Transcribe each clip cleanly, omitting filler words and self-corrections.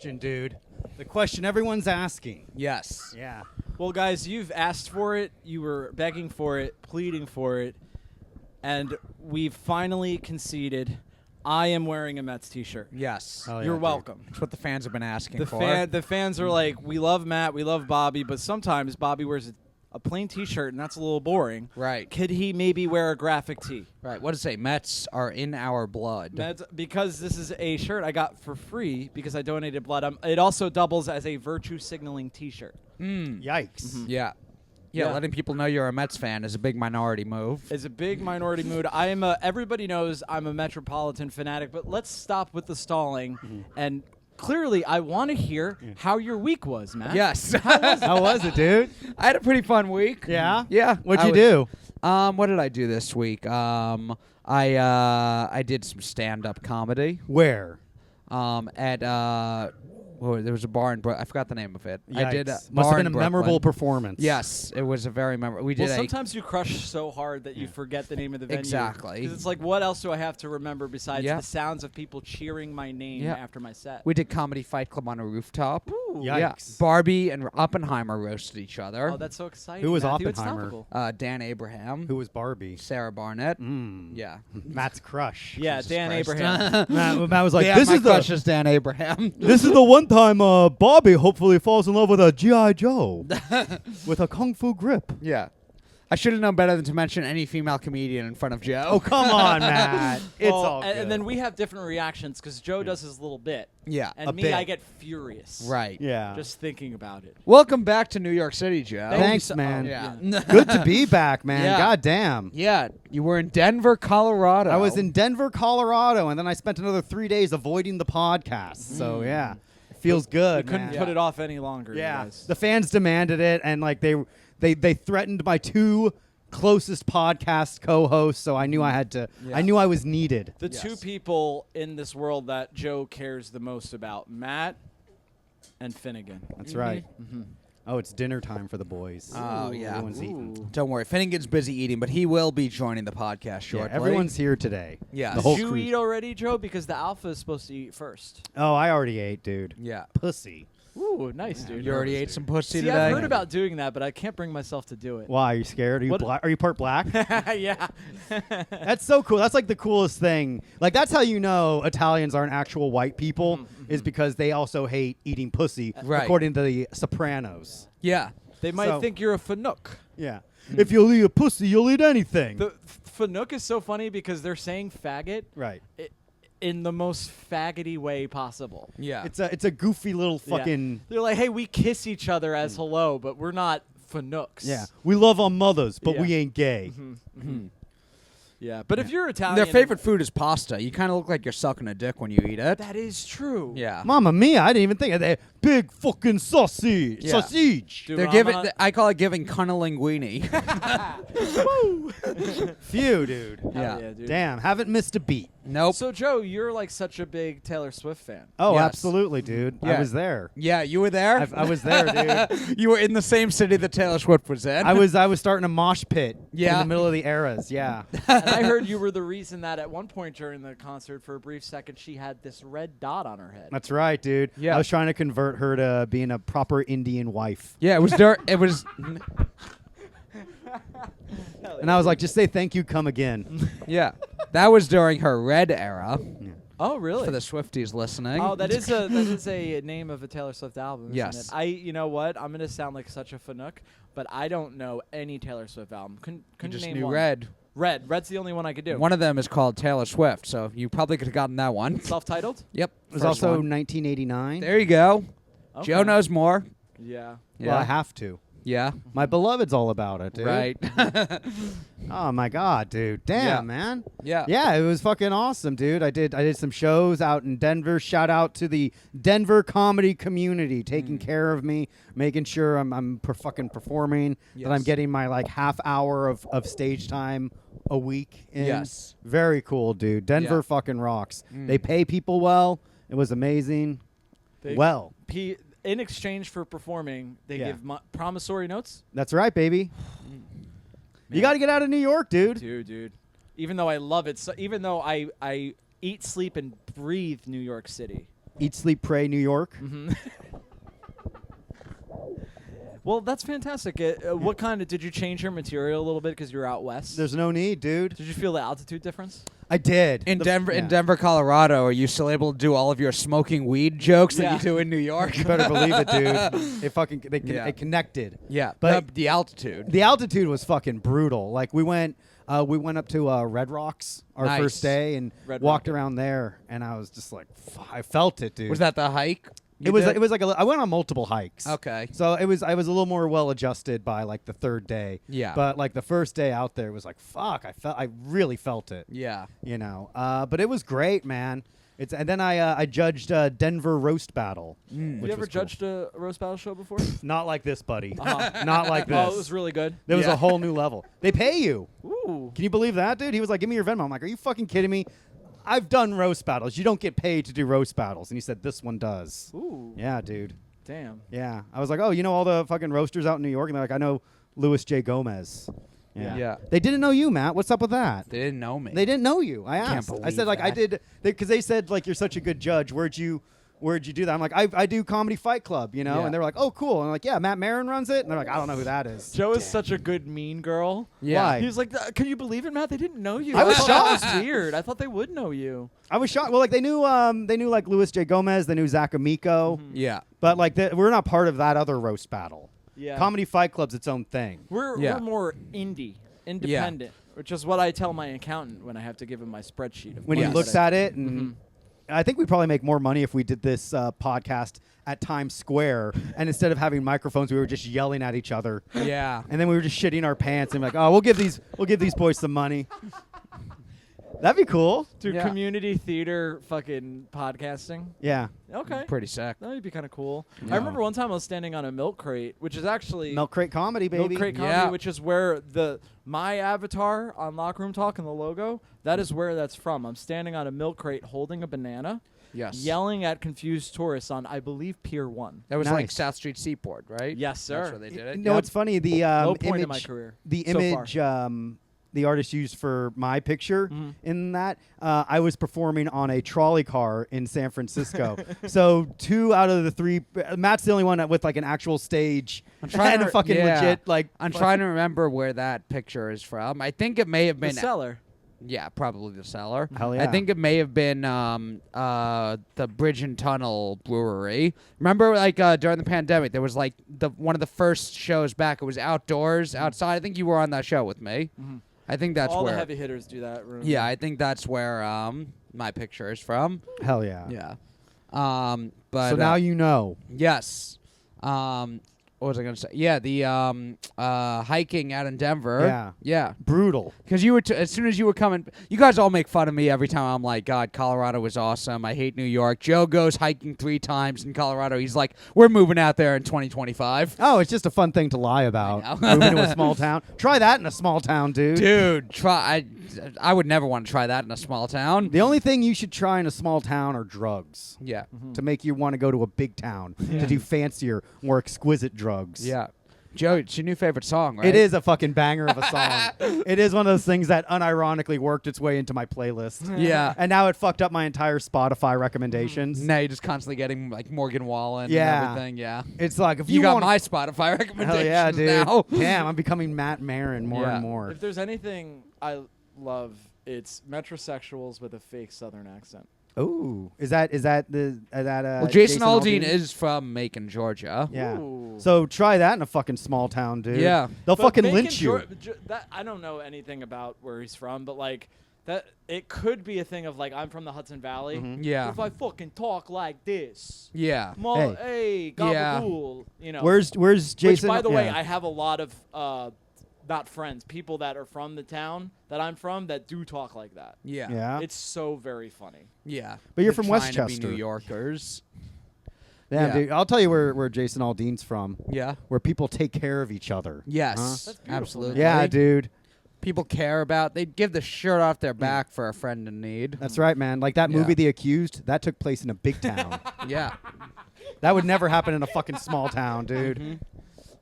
question, dude. The question everyone's asking. Yes. Yeah. Well, guys, you've asked for it. You were begging for it, pleading for it, and we've finally conceded. I am wearing a Mets T-shirt. Yes. Oh, yeah, You're dude. welcome. That's what the fans have been asking for. The fans are like, we love Matt, we love Bobby, but sometimes Bobby wears a plain T-shirt, and that's a little boring. Right. Could he maybe wear a graphic tee? Right. What does it say? Mets are in our blood. That's because this is a shirt I got for free because I donated blood. It also doubles as a virtue signaling T-shirt. Yikes. Yeah. Yeah. Letting people know you're a Mets fan is a big minority move. It's a big minority mood. Everybody knows I'm a Metropolitan fanatic, but let's stop with the stalling. And clearly, I want to hear how your week was, Matt. Yes. How was it, dude? I had a pretty fun week. Yeah? Yeah. What'd you do? What did I do this week? I did some stand-up comedy. Where? There was a bar in I forgot the name of it. I did. Yikes. Must bar have been in a memorable Brooklyn. performance. Yes, it was a very memorable. We did Well, sometimes you crush so hard that you forget the name of the venue. Exactly. Because it's like, what else do I have to remember besides Yeah. the sounds of people cheering my name Yeah. after my set? we did Comedy Fight Club on a rooftop. Ooh. Yeah, Yikes. Barbie and Oppenheimer roasted each other. Oh, that's so exciting. Who was Matthew. It's Oppenheimer? topical. Dan Abraham, Who was Barbie? Sarah Barnett. Mm. Yeah, Matt's crush. Yeah, Jesus Dan Christ. Abraham. Matt was like, yeah, this my is crush the is Dan Abraham. this is the one time Bobby hopefully falls in love with a G.I. Joe with a kung fu grip. Yeah, I should have known better than to mention any female comedian in front of Joe. Oh, come on, Matt. It's Well, all good. and then we have different reactions because Joe does his little bit. Yeah, And A me, bit. I get furious. right. Yeah. Just thinking about it. Welcome back to New York City, Joe. Thanks, you so- man. Yeah. Good to be back, man. Yeah. God damn. Yeah, you were in Denver, Colorado. I was in Denver, Colorado, and then I spent another 3 days avoiding the podcast. So, yeah. It feels good, We couldn't man. put it off any longer. you Yeah. guys. The fans demanded it, and like they threatened my two closest podcast co-hosts, so I knew I had to. Yeah. I knew I was needed. The Yes. two people in this world that Joe cares the most about, Matt and Finnegan. That's right. Oh, it's dinner time for the boys. Oh, yeah. Everyone's eating. Don't worry, Finnegan's busy eating, but he will be joining the podcast Yeah, shortly. everyone's here today. Yes. The whole Did you crew. eat already, Joe? Because the alpha is supposed to eat first. Oh, I already ate, dude. Yeah. Pussy. Ooh, nice, dude. You already ate some pussy See, today? I've heard about doing that, but I can't bring myself to do it. Why? Are you scared? Are you What- black? Are you part black? Yeah. That's so cool. That's like the coolest thing. Like that's how you know Italians aren't actual white people is because they also hate eating pussy, Right. according to the Sopranos. Yeah. They might So- think you're a Fanook. Yeah. If you'll eat a pussy, you'll eat anything. The Fanook is so funny because they're saying faggot right. in the most faggoty way possible. Yeah. It's a goofy little Yeah. fucking They're like, hey, we kiss each other as hello, but we're not Fanooks. yeah. We love our mothers, but Yeah. we ain't gay. Yeah. But if you're Italian, Their favorite food is pasta. You kind of look like you're sucking a dick when you eat it. that is true. Yeah. Mamma mia! I didn't even think of that. Big fucking sausage. Yeah. Sausage. Dude, They're I'm giving. not- I call it giving cunnilinguini. Phew, dude. Hell Yeah. yeah, dude. Damn, haven't missed a beat. Nope. So, Joe, you're like such a big Taylor Swift fan. Oh, Yes. absolutely, dude. I Yeah. was there. Yeah, you were there. I was there, dude. You were in the same city that Taylor Swift was in. I was starting a mosh pit in Yeah. the middle of the eras. Yeah. And I heard you were the reason that at one point during the concert, for a brief second, she had this red dot on her head. That's right, dude. Yeah. I was trying to convert her to being a proper Indian wife. Yeah, it was there. It was. And I was like, just say thank you, come again. Yeah, that was during her Red era. Oh, really? For the Swifties listening. Oh, that is a name of a Taylor Swift album. Isn't Yes. it? You know what? I'm gonna sound like such a Fanook, but I don't know any Taylor Swift album. Couldn't You just name knew one. Red. Red's the only one I could do. One of them is called Taylor Swift, so you probably could have gotten that one. Self-titled. Yep. It was first also one. 1989. There you go. Okay. Joe knows more. Yeah. Yeah. Well, I have to. Yeah. My beloved's all about it, dude. Right. Oh my god, dude. Damn, Yeah. man. Yeah. Yeah, it was fucking awesome, dude. I did some shows out in Denver. Shout out to the Denver comedy community taking care of me, making sure I'm fucking performing, that I'm Yes. getting my like half hour of stage time a week in. Yes. Very cool, dude. Denver Yeah. fucking rocks. They pay people well. It was amazing. They- Well, in exchange for performing, they Yeah. give promissory notes. that's right, baby. You got to get out of New York, dude. Dude. Even though I love it, so even though I eat, sleep, and breathe New York City. Eat, Sleep, Pray, New York. Mm-hmm. Well, that's fantastic. What kind of did you change your material a little bit because you're out west? There's no need, dude. Did you feel the altitude difference? I did. In Denver, yeah. in Denver, Colorado, are you still able to do all of your smoking weed jokes that you do in New York? You better believe it, dude. It connected. Yeah, But the altitude. The altitude was fucking brutal. Like we went up to Red Rocks our Nice. first day and Red walked Rocket. around there, and I was just like, I felt it, dude. Was that the hike? It was like I went on multiple hikes. Okay. So I was a little more well adjusted by like the third day. Yeah. But like the first day out there was like, fuck. I really felt it. Yeah. You know. But it was great, man. And then I judged Denver roast battle. Have you which ever was cool. judged a roast battle show before? Not like this, buddy. Uh-huh. Not like this. Oh, it was really good. There was Yeah. a whole new level. They pay you. Ooh. Can you believe that, dude? He was like, give me your Venmo. I'm like, are you fucking kidding me? I've done roast battles. You don't get paid to do roast battles. And he said, this one does. Ooh. Yeah, dude. Damn. Yeah. I was like, oh, you know all the fucking roasters out in New York? And they're like, I know Louis J. Gomez. Yeah. They didn't know you, Matt. What's up with that? They didn't know me. They didn't know you. I Can't asked. I believe said, like, I that. did, because they said, like, you're such a good judge. Where'd you do that? I'm like, I do Comedy Fight Club, you know? Yeah. And they were like, oh, cool. And I'm like, yeah, Matt Maran runs it. And they're like, I don't know who that is. Joe is such a good mean girl. Yeah. Why? He was like, can you believe it, Matt? They didn't know you. I was thought shocked. That was weird. I thought they would know you. I was shocked. Well, like, they knew like Louis J. Gomez. They knew Zach Amico. Mm-hmm. Yeah. But, like, we're not part of that other roast battle. Yeah. Comedy Fight Club's its own thing. We're more independent, which is what I tell my accountant when I have to give him my spreadsheet. Of When money he that looks I- at it, and I think we probably make more money if we did this podcast at Times Square, and instead of having microphones, we were just yelling at each other, Yeah. and then we were just shitting our pants and like, oh, we'll give these boys some money. That'd be cool. Do Yeah. community theater fucking podcasting. Yeah. Okay. Pretty sick. That would be kind of cool. Yeah. I remember one time I was standing on a milk crate, which is actually Milk Crate Comedy, baby. Milk Crate Comedy, Yeah. which is where my avatar on Locker Room Talk and the logo, that is where that's from. I'm standing on a milk crate holding a banana, Yes. yelling at confused tourists on, I believe, Pier 1. That was like Nice. South Street Seaport, right? Yes, sir. That's where they did it. No, it's funny. The Low image, point in my career the so image, the artist used for my picture Mhm. in that, I was performing on a trolley car in San Francisco. So 2 out of the 3, Matt's the only one with like an actual stage trying and a to- fucking yeah. legit like. I'm trying to remember where that picture is from. I think it may have The been cellar. Yeah, probably the cellar. Hell yeah. I think it may have been the Bridge and Tunnel Brewery. Remember, like during the pandemic, there was like one of the first shows back. It was outdoors, outside. I think you were on that show with me. Mhm. I think that's All where. the heavy hitters do that. Room. Yeah, I think that's where my picture is from. Hell yeah. Yeah. But So now you know. yes. What was I gonna say? Yeah, the hiking out in Denver. Yeah. Yeah. Brutal. Because you were as soon as you were coming, you guys all make fun of me every time I'm like, God, Colorado was awesome. I hate New York. Joe goes hiking 3 times in Colorado. He's like, we're moving out there in 2025. Oh, it's just a fun thing to lie about. I know. Moving to a small town. Try that in a small town, dude. Dude, I would never want to try that in a small town. The only thing you should try in a small town are drugs Yeah. to make you want to go to a big town to do fancier, more exquisite drugs. Yeah. Joe, it's your new favorite song, right? It is a fucking banger of a song. It is one of those things that unironically worked its way into my playlist. Yeah. And now it fucked up my entire Spotify recommendations. Now you're just constantly getting like Morgan Wallen Yeah. and everything. Yeah. It's like if You you got want my Spotify recommendations hell yeah, dude. now. Damn, I'm becoming Matt Marin more Yeah. and more. If there's anything I love, it's metrosexuals with a fake Southern accent. Ooh, is that Well, Jason Aldean is from Macon, Georgia. Yeah. Ooh. So try that in a fucking small town, dude. Yeah. They'll But fucking Macon, lynch you. That I don't know anything about where he's from, but like that, it could be a thing of like I'm from the Hudson Valley. Mhm. Yeah. If I fucking talk like this, Yeah. hey, Yeah. gabagool, you know. Where's Jason? Which, by the way, yeah. I have a lot of not friends, people that are from the town that I'm from that do talk like that. Yeah. Yeah. It's so very funny. Yeah. But you're They're from trying to Westchester. be New Yorkers. Damn, Yeah. dude. I'll tell you where Jason Aldean's from. Yeah. Where people take care of each other. Yes. That's beautiful, Absolutely. Yeah, dude. People care about. They give the shirt off their back for a friend in need. That's right, man. Like that Yeah. movie, The Accused, that took place in a big town. Yeah. That would never happen in a fucking small town, dude. Mm-hmm.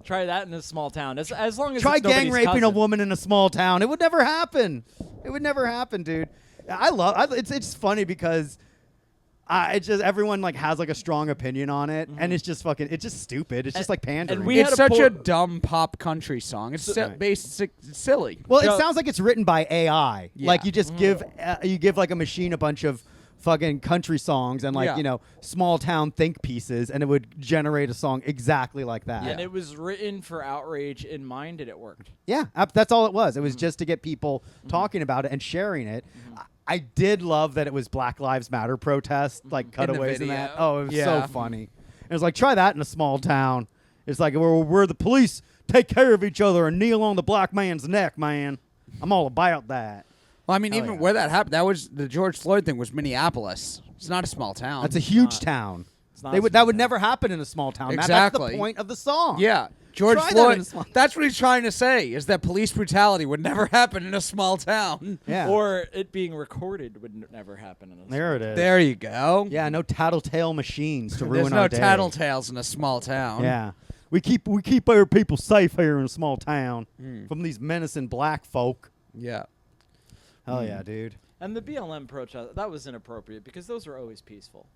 Try that in a small town. As long as Try it's gang nobody's raping a cousin. woman in a small town. It would never happen. It would never happen, dude. It's funny because It's just everyone like has like a strong opinion on it, and it's just fucking. It's just stupid. It's just like pandering. we It's had such a a dumb pop country song. It's basic, silly. well, No. it sounds like it's written by AI. Yeah. Like you just give like a machine a bunch of fucking country songs and like Yeah. small town think pieces, and it would generate a song exactly like that. And it was written for outrage in mind, and it worked. Yeah, that's all it was. It was just to get people talking about it and sharing it. I did love that it was Black Lives Matter protest, like cutaways in that. video. Oh, it was Yeah. so funny. It was like, try that in a small town. It's like, we're the police, take care of each other and kneel on the black man's neck, man. I'm all about that. Well, I mean, Hell even yeah. where that happened, that was the George Floyd thing was Minneapolis. It's not a small town. That's a huge town. It's not They a would small that would town. never happen in a small town. Matt. That's Exactly. the point of the song. Yeah. George Try that in a Floyd. small- That's what he's trying to say, is that police brutality would never happen in a small town. Yeah. Or it being recorded would never happen in a There it is. There you go. Yeah, no tattletale machines to There's ruin no our day. tattletales in a small town. Yeah. We keep our people safe here in a small town Mm. from these menacing black folk. Yeah. Hell yeah, dude. And the BLM protest, that was inappropriate because those are always peaceful.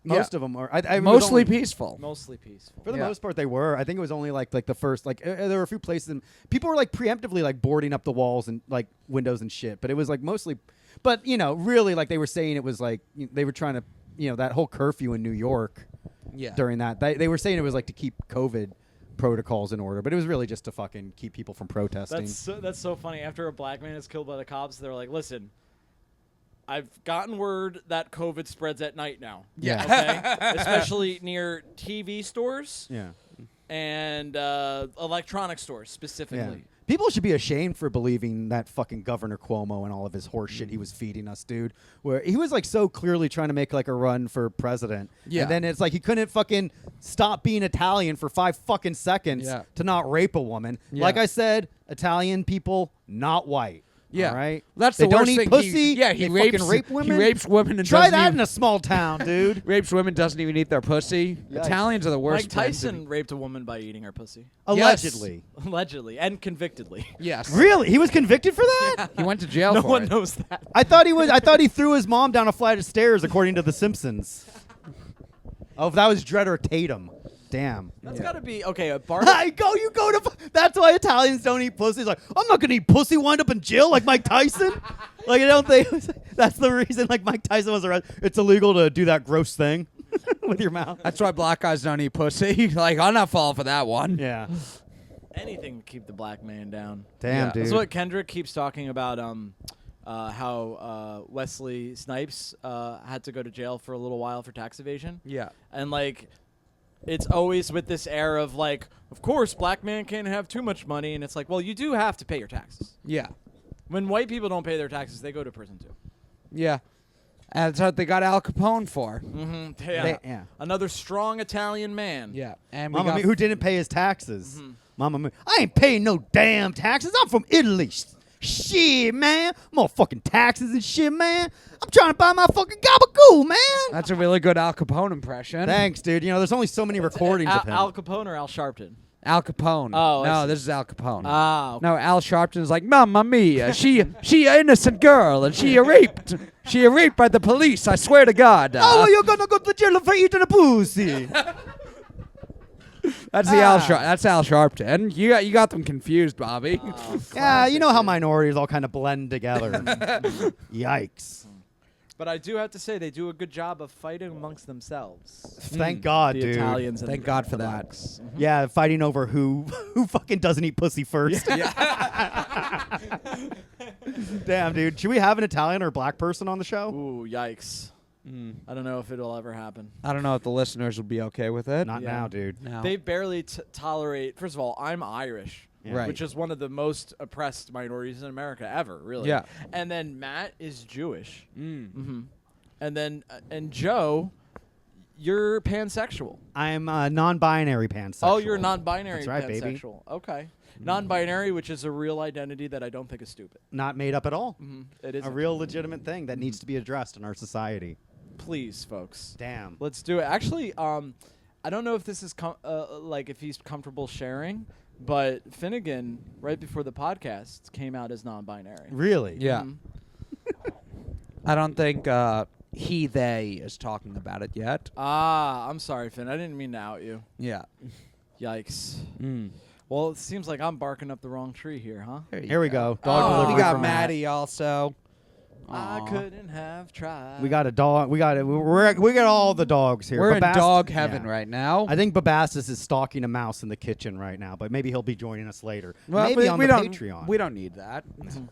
Most of them are. I was Mostly only- peaceful. Mostly peaceful. For the Yeah. most part, they were. I think it was only like the first there were a few places and people were like preemptively like boarding up the walls and like windows and shit. But it was like mostly, but really like they were saying it was like they were trying to that whole curfew in New York Yeah. during that they were saying it was like to keep COVID protocols in order, but it was really just to fucking keep people from protesting. That's so funny. After a black man is killed by the cops, they're like, "Listen, I've gotten word that COVID spreads at night now. Yeah. Okay, especially near TV stores yeah. and electronic stores Yeah. specifically." People should be ashamed for believing that fucking Governor Cuomo and all of his horse shit he was feeding us, dude. Where he was like so clearly trying to make like a run for president. Yeah. And then it's like he couldn't fucking stop being Italian for 5 fucking seconds Yeah. to not rape a woman. Yeah. Like I said, Italian people, not white. Yeah. All right? That's they the don't worst eat thing. pussy. He they rapes fucking rape women. He rapes women and Try doesn't that even, in a small town, dude. rapes women, doesn't even eat their pussy. Yikes. Italians are the worst. Mike Tyson raped a woman by eating her pussy. Allegedly. Allegedly and convictedly. Yes. Really? He was convicted for that? He went to jail No for one it. knows that. I thought he threw his mom down a flight of stairs, according to The Simpsons. Oh, if that was Dredd or Tatum. Damn. That's got to be okay. A bar. You go to. That's why Italians don't eat pussy. He's like, I'm not gonna eat pussy. Wind up in jail like Mike Tyson. Like I don't think that's the reason. Like Mike Tyson was arrested. It's illegal to do that gross thing with your mouth. That's why black guys don't eat pussy. Like, I'm not falling for that one. Yeah. Anything to keep the black man down. Damn, Yeah. dude. That's what Kendrick keeps talking about. How Wesley Snipes had to go to jail for a little while for tax evasion. Yeah. And like, it's always with this air of like, of course, black man can't have too much money, and it's like, well, you do have to pay your taxes. Yeah. When white people don't pay their taxes, they go to prison too. Yeah. And that's what they got Al Capone for. Mm-hmm. Yeah. Another strong Italian man. Yeah. And we Mama got Mia, who didn't pay his taxes. Mama Mia, I ain't paying no damn taxes. I'm from Italy. Shit, man. Motherfucking taxes and shit, man. I'm trying to buy my fucking gabagool, man. That's a really good Al Capone impression. Thanks, dude. There's only so many recordings of him. Al Capone or Al Sharpton? Al Capone. Oh, I no, see. this is Al Capone. Ah, okay. No, Al Sharpton's like, Mamma mia, she a innocent girl, and she a raped by the police. I swear to God. Oh, you're gonna go to jail for eating a pussy. That's that's Al Sharpton. You got them confused, Bobby. Yeah, you know how minorities all kind of blend together. Yikes. But I do have to say they do a good job of fighting amongst themselves. Thank God, The dude. Italians. Thank and God the for that. blacks. Yeah, fighting over who fucking doesn't eat pussy first. Damn, dude. Should we have an Italian or black person on the show? Ooh, yikes. I don't know if it'll ever happen. I don't know if the listeners will be okay with it. Not Yeah. now, dude. No. They barely tolerate. First of all, I'm Irish, Yeah. Right. which is one of the most oppressed minorities in America ever, really. Yeah. And then Matt is Jewish. Mm. And then and Joe, you're pansexual. I'm non-binary pansexual. Oh, you're non-binary That's right, baby. pansexual. Okay. Non-binary, which is a real identity that I don't think is stupid. Not made up at all. It is A real legitimate thing that needs to be addressed in our society. Please, folks. Damn. Let's do it. Actually, I don't know if this is like if he's comfortable sharing, but Finnegan, right before the podcast, came out as non-binary. Really? Yeah. Mhm. I don't think they is talking about it yet. I'm sorry, Finn. I didn't mean to out you. Yeah. Yikes. Mm. Well, it seems like I'm barking up the wrong tree here, huh? Here we go. Oh, Dog delivery we got from Matt. Maddie also. I Aw. couldn't have tried. We got a dog. We got all the dogs here. We're in Babas- dog heaven yeah. right now. I think Babassus is stalking a mouse in the kitchen right now, but maybe he'll be joining us later. Well, maybe on the don't, Patreon. We don't need that.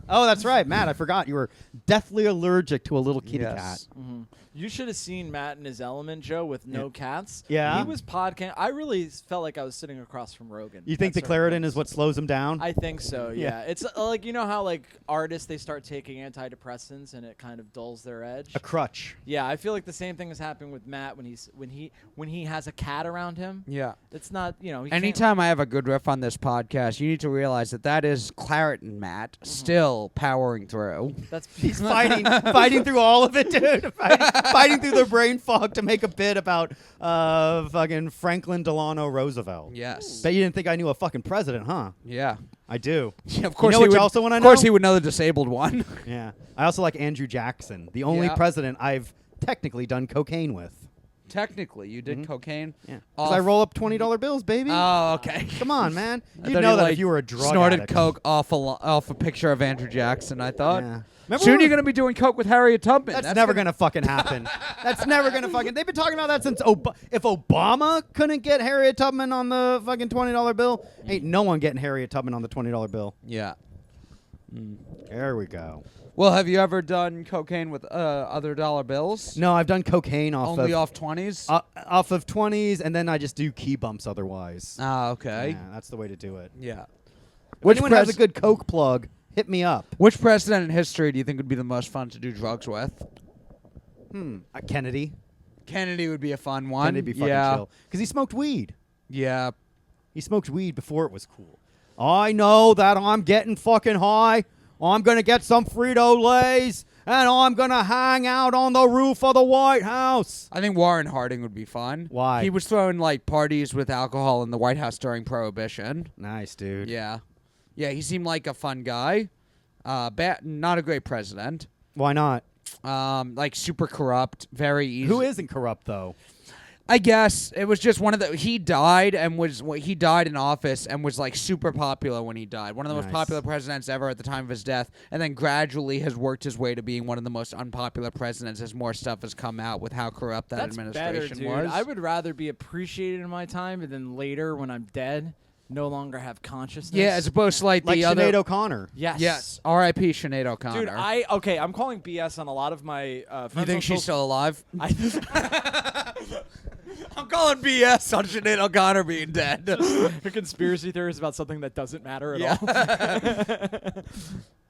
Oh, that's right, Matt. I forgot you were deathly allergic to a little kitty cat. Mhm. You should have seen Matt in his element, Joe, with no cats. Yeah? He was podcast. I really felt like I was sitting across from Rogan. You think the at certain Claritin points. is what slows him down? I think so. Yeah. Yeah. It's like, you know how like artists, they start taking antidepressants and it kind of dulls their edge. A crutch. Yeah, I feel like the same thing is happening with Matt when he has a cat around him. Yeah. It's not, you know. He can't- Anytime I have a good riff on this podcast, you need to realize that is Claritin Matt still powering through. That's He's fighting through all of it, dude. Fighting through the brain fog to make a bit about fucking Franklin Delano Roosevelt. Yes. Bet you didn't think I knew a fucking president, huh? Yeah. I do. Yeah, of course know he which would. also one I Of course know? he would know the disabled one. Yeah. I also like Andrew Jackson, the only Yeah. president I've technically done cocaine with. Technically, you did cocaine. Yeah. Because I roll up $20 bills, baby. Oh, okay. Come on, man. I You'd thought know he, that like, if you were a drug snorted addict. coke off a picture of Andrew Jackson. I thought. Yeah. Remember Soon when- you're gonna be doing coke with Harriet Tubman. That's never gonna fucking happen. That's never gonna fucking. They've been talking about that since. If Obama couldn't get Harriet Tubman on the fucking $20 bill, ain't no one getting Harriet Tubman on the $20 bill. Yeah. There we go. Well, have you ever done cocaine with other dollar bills? No, I've done cocaine Only of off 20s. off of 20s, and then I just do key bumps otherwise. Ah, okay. Yeah, that's the way to do it. Yeah. If anyone has a good coke plug, hit me up. Which president in history do you think would be the most fun to do drugs with? Kennedy. Kennedy would be a fun one. Kennedy'd be fucking yeah. chill because he smoked weed. Yeah. He smoked weed before it was cool. I know that I'm getting fucking high. I'm going to get some Frito-Lays, and I'm going to hang out on the roof of the White House. I think Warren Harding would be fun. Why? He was throwing like parties with alcohol in the White House during Prohibition. Nice, dude. Yeah. Yeah, he seemed like a fun guy. Not a great president. Why not? Like super corrupt, very easy. Who isn't corrupt, though? I guess it was just one of the. He died in office and was like super popular when he died. One of the most Nice. popular presidents ever at the time of his death, and then gradually has worked his way to being one of the most unpopular presidents as more stuff has come out with how corrupt that That's administration better, dude. was. I would rather be appreciated in my time and then later when I'm dead, no longer have consciousness. Yeah, as opposed to like Like the Sinead other. O'Connor. Yes. Yes, R.I.P. Sinead O'Connor. Dude, I'm calling BS on a lot of my friends. You think on she's social- still alive? I'm calling BS on Sinead O'Connor being dead. a conspiracy theories about something that doesn't matter at all.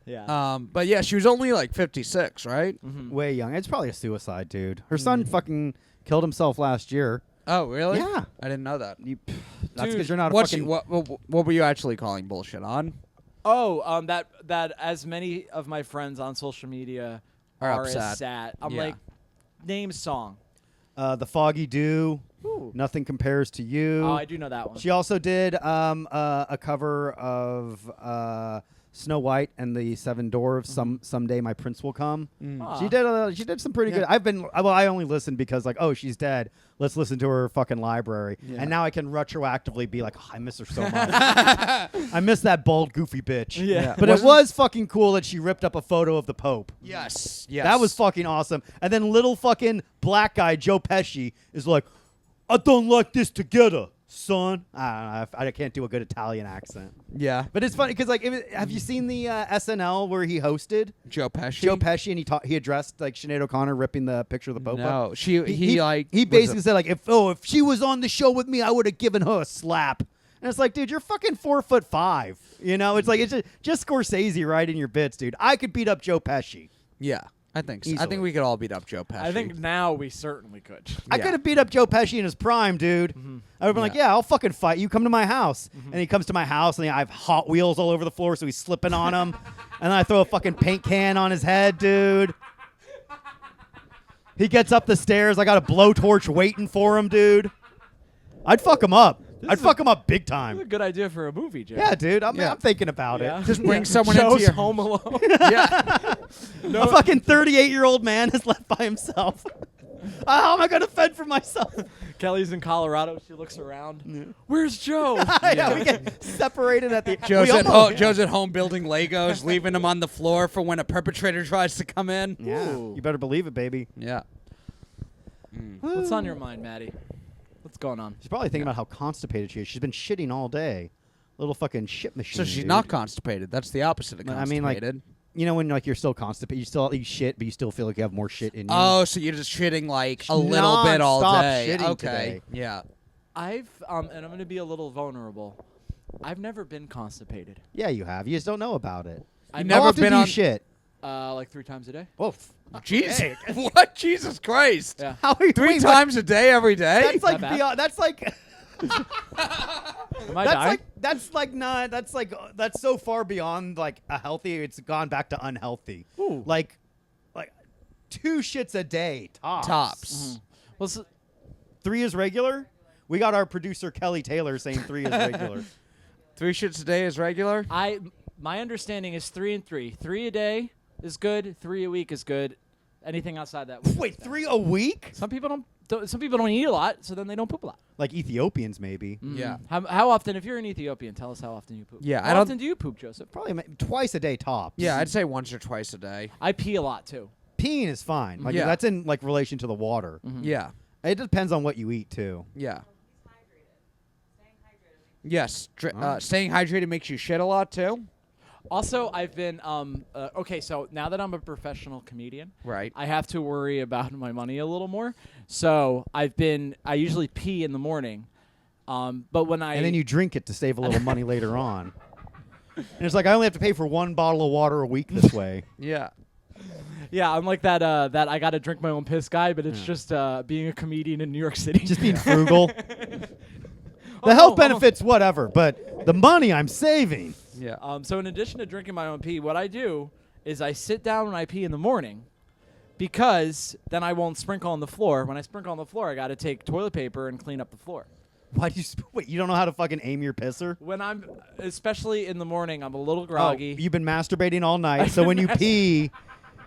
Yeah. But yeah, she was only like 56, right? Way young. It's probably a suicide, dude. Her son fucking killed himself last year. Oh, really? Yeah. I didn't know that. That's because you're not a What's fucking... what were you actually calling bullshit on? Oh, that as many of my friends on social media Are are upset. as sad. I'm Yeah. like, name song. The Foggy Dew. Ooh. Nothing Compares to You. Oh, I do know that one. She also did a cover of Snow White and the Seven Dwarfs. Someday My Prince Will Come. Aw. She did some pretty good. I only listened because like, oh, she's dead. Let's listen to her fucking library. Yeah. And now I can retroactively be like, oh, I miss her so much. I miss that bald goofy bitch. Yeah. But it was fucking cool that she ripped up a photo of the Pope. Yes. Yes. That was fucking awesome. And then little fucking black guy Joe Pesci is like, I don't like this together, son. I don't know. I can't do a good Italian accent. Yeah. But it's funny because like, have you seen the SNL where he hosted Joe Pesci. Joe Pesci and he addressed like Sinead O'Connor ripping the picture of the Pope? No, up? he he basically said like, if she was on the show with me, I would have given her a slap. And it's like, dude, you're fucking 4'5". You know, it's like it's just Scorsese right in your bits, dude. I could beat up Joe Pesci. Yeah, I think so. I Easily. think we could all beat up Joe Pesci. I think now we certainly could. I Yeah. could have beat up Joe Pesci in his prime, dude. I would have been like, yeah, I'll fucking fight you. Come to my house. And he comes to my house, and I have Hot Wheels all over the floor, so he's slipping on him. And then I throw a fucking paint can on his head, dude. He gets up the stairs. I got a blowtorch waiting for him, dude. I'd fuck him up. I'd fuck him up big This is a time. good idea for a movie, Joe. Yeah, dude. I'm thinking about Yeah. it. Just bring someone Joe's into your Home Alone. Yeah. A fucking 38-year-old man is left by himself. How am I going to fend for myself? Kelly's in Colorado. She looks around. Where's Joe? Yeah, we get separated at the. Joe's we at, almost- Joe's at home building Legos, leaving them on the floor for when a perpetrator tries to come in. Yeah, Ooh. you better believe it, baby. Yeah. What's on your mind, Maddie? What's going on? She's probably thinking about how constipated she is. She's been shitting all day. Little fucking shit machine. So she's dude. not constipated. That's the opposite of I constipated. mean, like, you know, when like you're still constipated, you still eat shit, but you still feel like you have more shit in you. oh, so you're just shitting like a little bit all Non-stop day. shitting Okay. today. Yeah. I've and I'm going to be a little vulnerable. I've never been constipated. Yeah, you have. You just don't know about it. I've never How often been do you on- shit? like 3 times a day. Whoa. Jesus. What? Jesus Christ. Yeah. How are you 3 wait, times a day every day? That's like bad. beyond. That's like. Am I That's dying? like that's like not that's like that's so far beyond like a healthy. It's gone back to unhealthy. Ooh. Like 2 shits a day tops. Tops. Well, so, 3 is regular. We got our producer Kelly Taylor saying 3 is regular. 3 shits a day is regular? my understanding is 3 and 3. 3 a day is good. 3 a week is good. Anything outside that. Wait, 3 a week? Some people don't. Some people don't eat a lot, so then they don't poop a lot. Like Ethiopians, maybe. Yeah. How often? If you're an Ethiopian, tell us how often you poop. Yeah, How I don't- often do you poop, Joseph? Probably twice a day tops. Yeah, I'd say once or twice a day. I pee a lot too. Peeing is fine. Like Yeah. that's in like relation to the water. Yeah. It depends on what you eat too. Yeah. Yes. Staying hydrated makes you shit a lot too. Also, I've been okay. So now that I'm a professional comedian, Right. I have to worry about my money a little more. So I usually pee in the morning, but when I And then you drink it to save a little money later on. And it's like I only have to pay for 1 bottle of water a week this way. Yeah. yeah, I'm like that I got to drink my own piss guy, but it's just being a comedian in New York City. Just being frugal. The Oh, health no, benefits, whatever, but the money I'm saving. Yeah. So in addition to drinking my own pee, what I do is I sit down when I pee in the morning, because then I won't sprinkle on the floor. When I sprinkle on the floor, I got to take toilet paper and clean up the floor. Why do you wait? You don't know how to fucking aim your pisser? When I'm, especially in the morning, I'm a little Oh, groggy. you've been masturbating all night, so when you pee,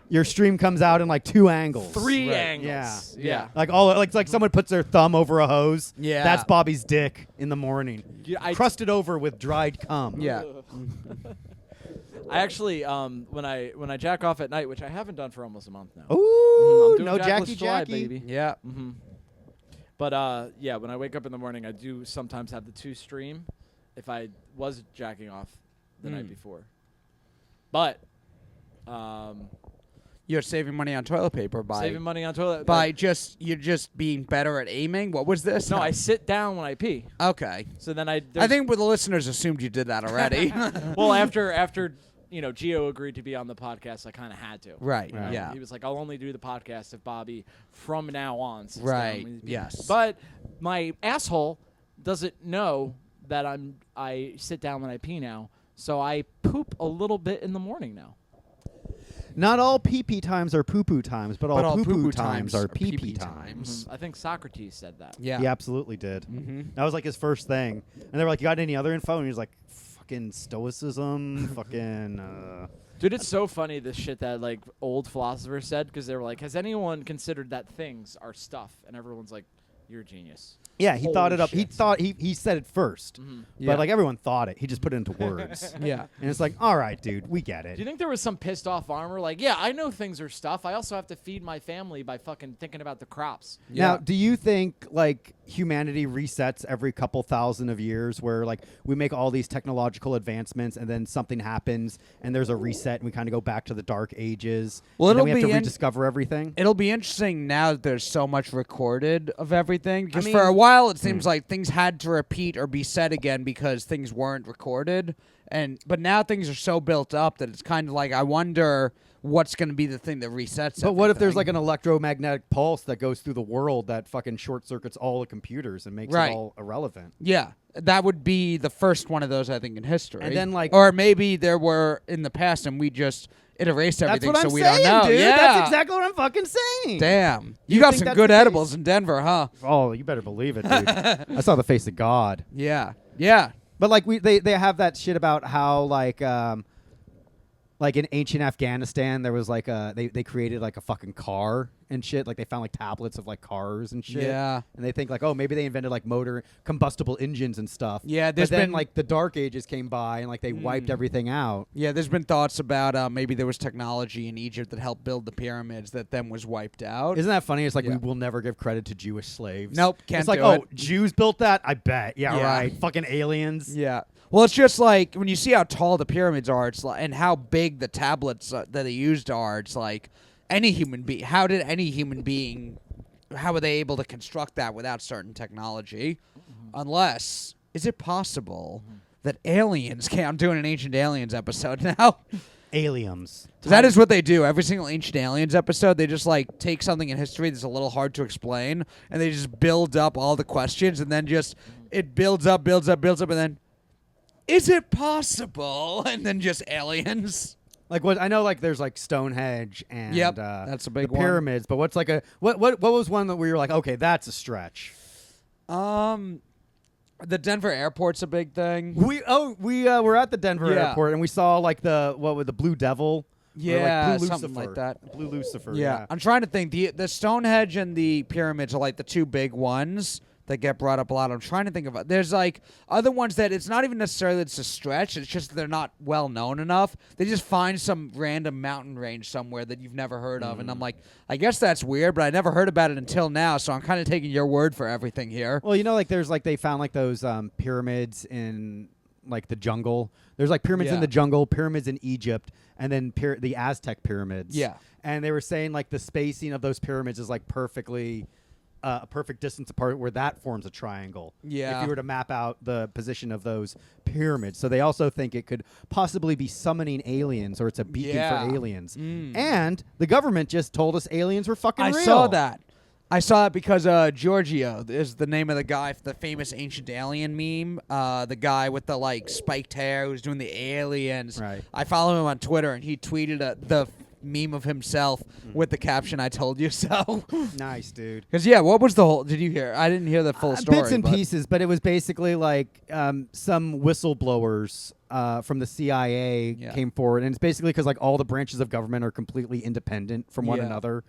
your stream comes out in like 2 angles. 3 Right. angles. Yeah. Like like someone puts their thumb over a hose. Yeah. That's Bobby's dick in the morning. Yeah, I- crusted over with dried cum. Yeah. I actually, when I jack off at night, which I haven't done for almost a month now. Ooh, I'm doing no Jackless Jackie July, Jackie. baby. Yeah. But yeah, when I wake up in the morning, I do sometimes have the 2 stream if I was jacking off the night before. But You're saving money on toilet paper by saving money on toilet. you're just being better at aiming. What was this? no, I sit down when I pee. Okay. So then I there's- think the listeners assumed you did that already. well after Gio agreed to be on the podcast, I kind of had to. Right. Right. Yeah. He was like, I'll only do the podcast if Bobby from now on sits Right, down when he's peeing. yes. But my asshole doesn't know that I sit down when I pee now, so I poop a little bit in the morning now. Not all pee-pee times are poo-poo times, but all poo-poo poo-poo times are pee-pee pee-pee times. I think Socrates said that. Yeah. He absolutely did. Mm-hmm. That was like his first thing. And they were like, you got any other info? And he was like, fucking stoicism, fucking... Dude, it's so funny this shit that like old philosophers said, because they were like, has anyone considered that things are stuff? And everyone's like, you're a genius. Yeah, he thought Holy it up. He shit. thought he said it first. Yeah. But like everyone thought it. He just put it into words. Yeah. And it's like, all right, dude, we get Do you it. think there was some pissed off farmer like, yeah, I know things are stuff. I also have to feed my family by fucking thinking about the crops. Now, Yeah. do you think like humanity resets every couple thousand of years where like we make all these technological advancements and then something happens and there's a reset and we kind of go back to the dark ages? Well, and then we it'll have be to in- rediscover everything? It'll be interesting now that there's so much recorded of everything. Because mean- for a while, it seems like things had to repeat or be said again because things weren't recorded. But now things are so built up that it's kind of like, I wonder what's going to be the thing that resets But what if there's like everything. an electromagnetic pulse that goes through the world that fucking short circuits all the computers and makes Right. it all irrelevant? Yeah. That would be the first one of those, I think, in history. And then, like- or maybe there were in the past, and it erased That's everything, what I'm so we saying, don't know. dude. Yeah, That's exactly what I'm fucking saying. Damn, you You got think some that's good the case? edibles in Denver, huh? Oh, you better believe it, dude. I saw the face of God. Yeah, yeah. But like they have that shit about how like in ancient Afghanistan there was like they created like a fucking car and shit. Like they found like tablets of like cars and shit. Yeah. And they think like, oh, maybe they invented like motor combustible engines and stuff. Yeah, But there's then been- like the Dark Ages came by and like they wiped everything out. Yeah, there's been thoughts about maybe there was technology in Egypt that helped build the pyramids that then was wiped out. Isn't that funny? It's like Yeah. we will never give credit to Jewish slaves. Nope, can't It's like, do oh, it. Jews built that? I bet. Yeah, Yeah. right. Fucking aliens. Yeah. Well, it's just like when you see how tall the pyramids are, it's like, and how big the tablets that they used are. It's like any human being. How did any human being? How were they able to construct that without certain technology? Unless, is it possible that aliens? I'm doing an Ancient Aliens episode now. Aliens. That is what they do. Every single Ancient Aliens episode, they just like take something in history that's a little hard to explain, and they just build up all the questions, and then just it builds up, and then is it possible? And then just aliens. Like what I know, like there's like Stonehenge and Yep, that's a big the one. pyramids. But what's like a what was one that where you're like, okay, that's a stretch. The Denver airport's a big thing. We were at the Denver Yeah. airport and we saw like the Blue Devil. Or, Yeah, like Blue something Lucifer. like that. Blue Lucifer. Yeah. I'm trying to think. The Stonehenge and the pyramids are like the two big ones that get brought up a lot. I'm trying to think of. There's like other ones that it's not even necessarily it's a stretch. It's just they're not well known enough. They just find some random mountain range somewhere that you've never heard of, and I'm like, I guess that's weird, but I never heard about it until now. So I'm kind of taking your word for everything here. Well, you know, like there's like they found like those pyramids in like the jungle. There's like pyramids in Yeah. the jungle, pyramids in Egypt, and then the Aztec pyramids. Yeah. And they were saying like the spacing of those pyramids is like perfectly a perfect distance apart where that forms a triangle. Yeah. If you were to map out the position of those pyramids. So they also think it could possibly be summoning aliens or it's a beacon Yeah. for aliens. And the government just told us aliens were fucking I real. saw that. I saw it because Giorgio is the name of the guy for the famous Ancient Alien meme. The guy with the like spiked hair who's doing the aliens. Right. I follow him on Twitter, and he tweeted the meme of himself with the caption, "I told you so." Nice, dude. Because yeah, what was the whole? Did you hear? I didn't hear the full story. Bits and but- pieces, but it was basically like some whistleblowers from the CIA Yeah. came forward, and it's basically because like all the branches of government are completely independent from one Yeah. another,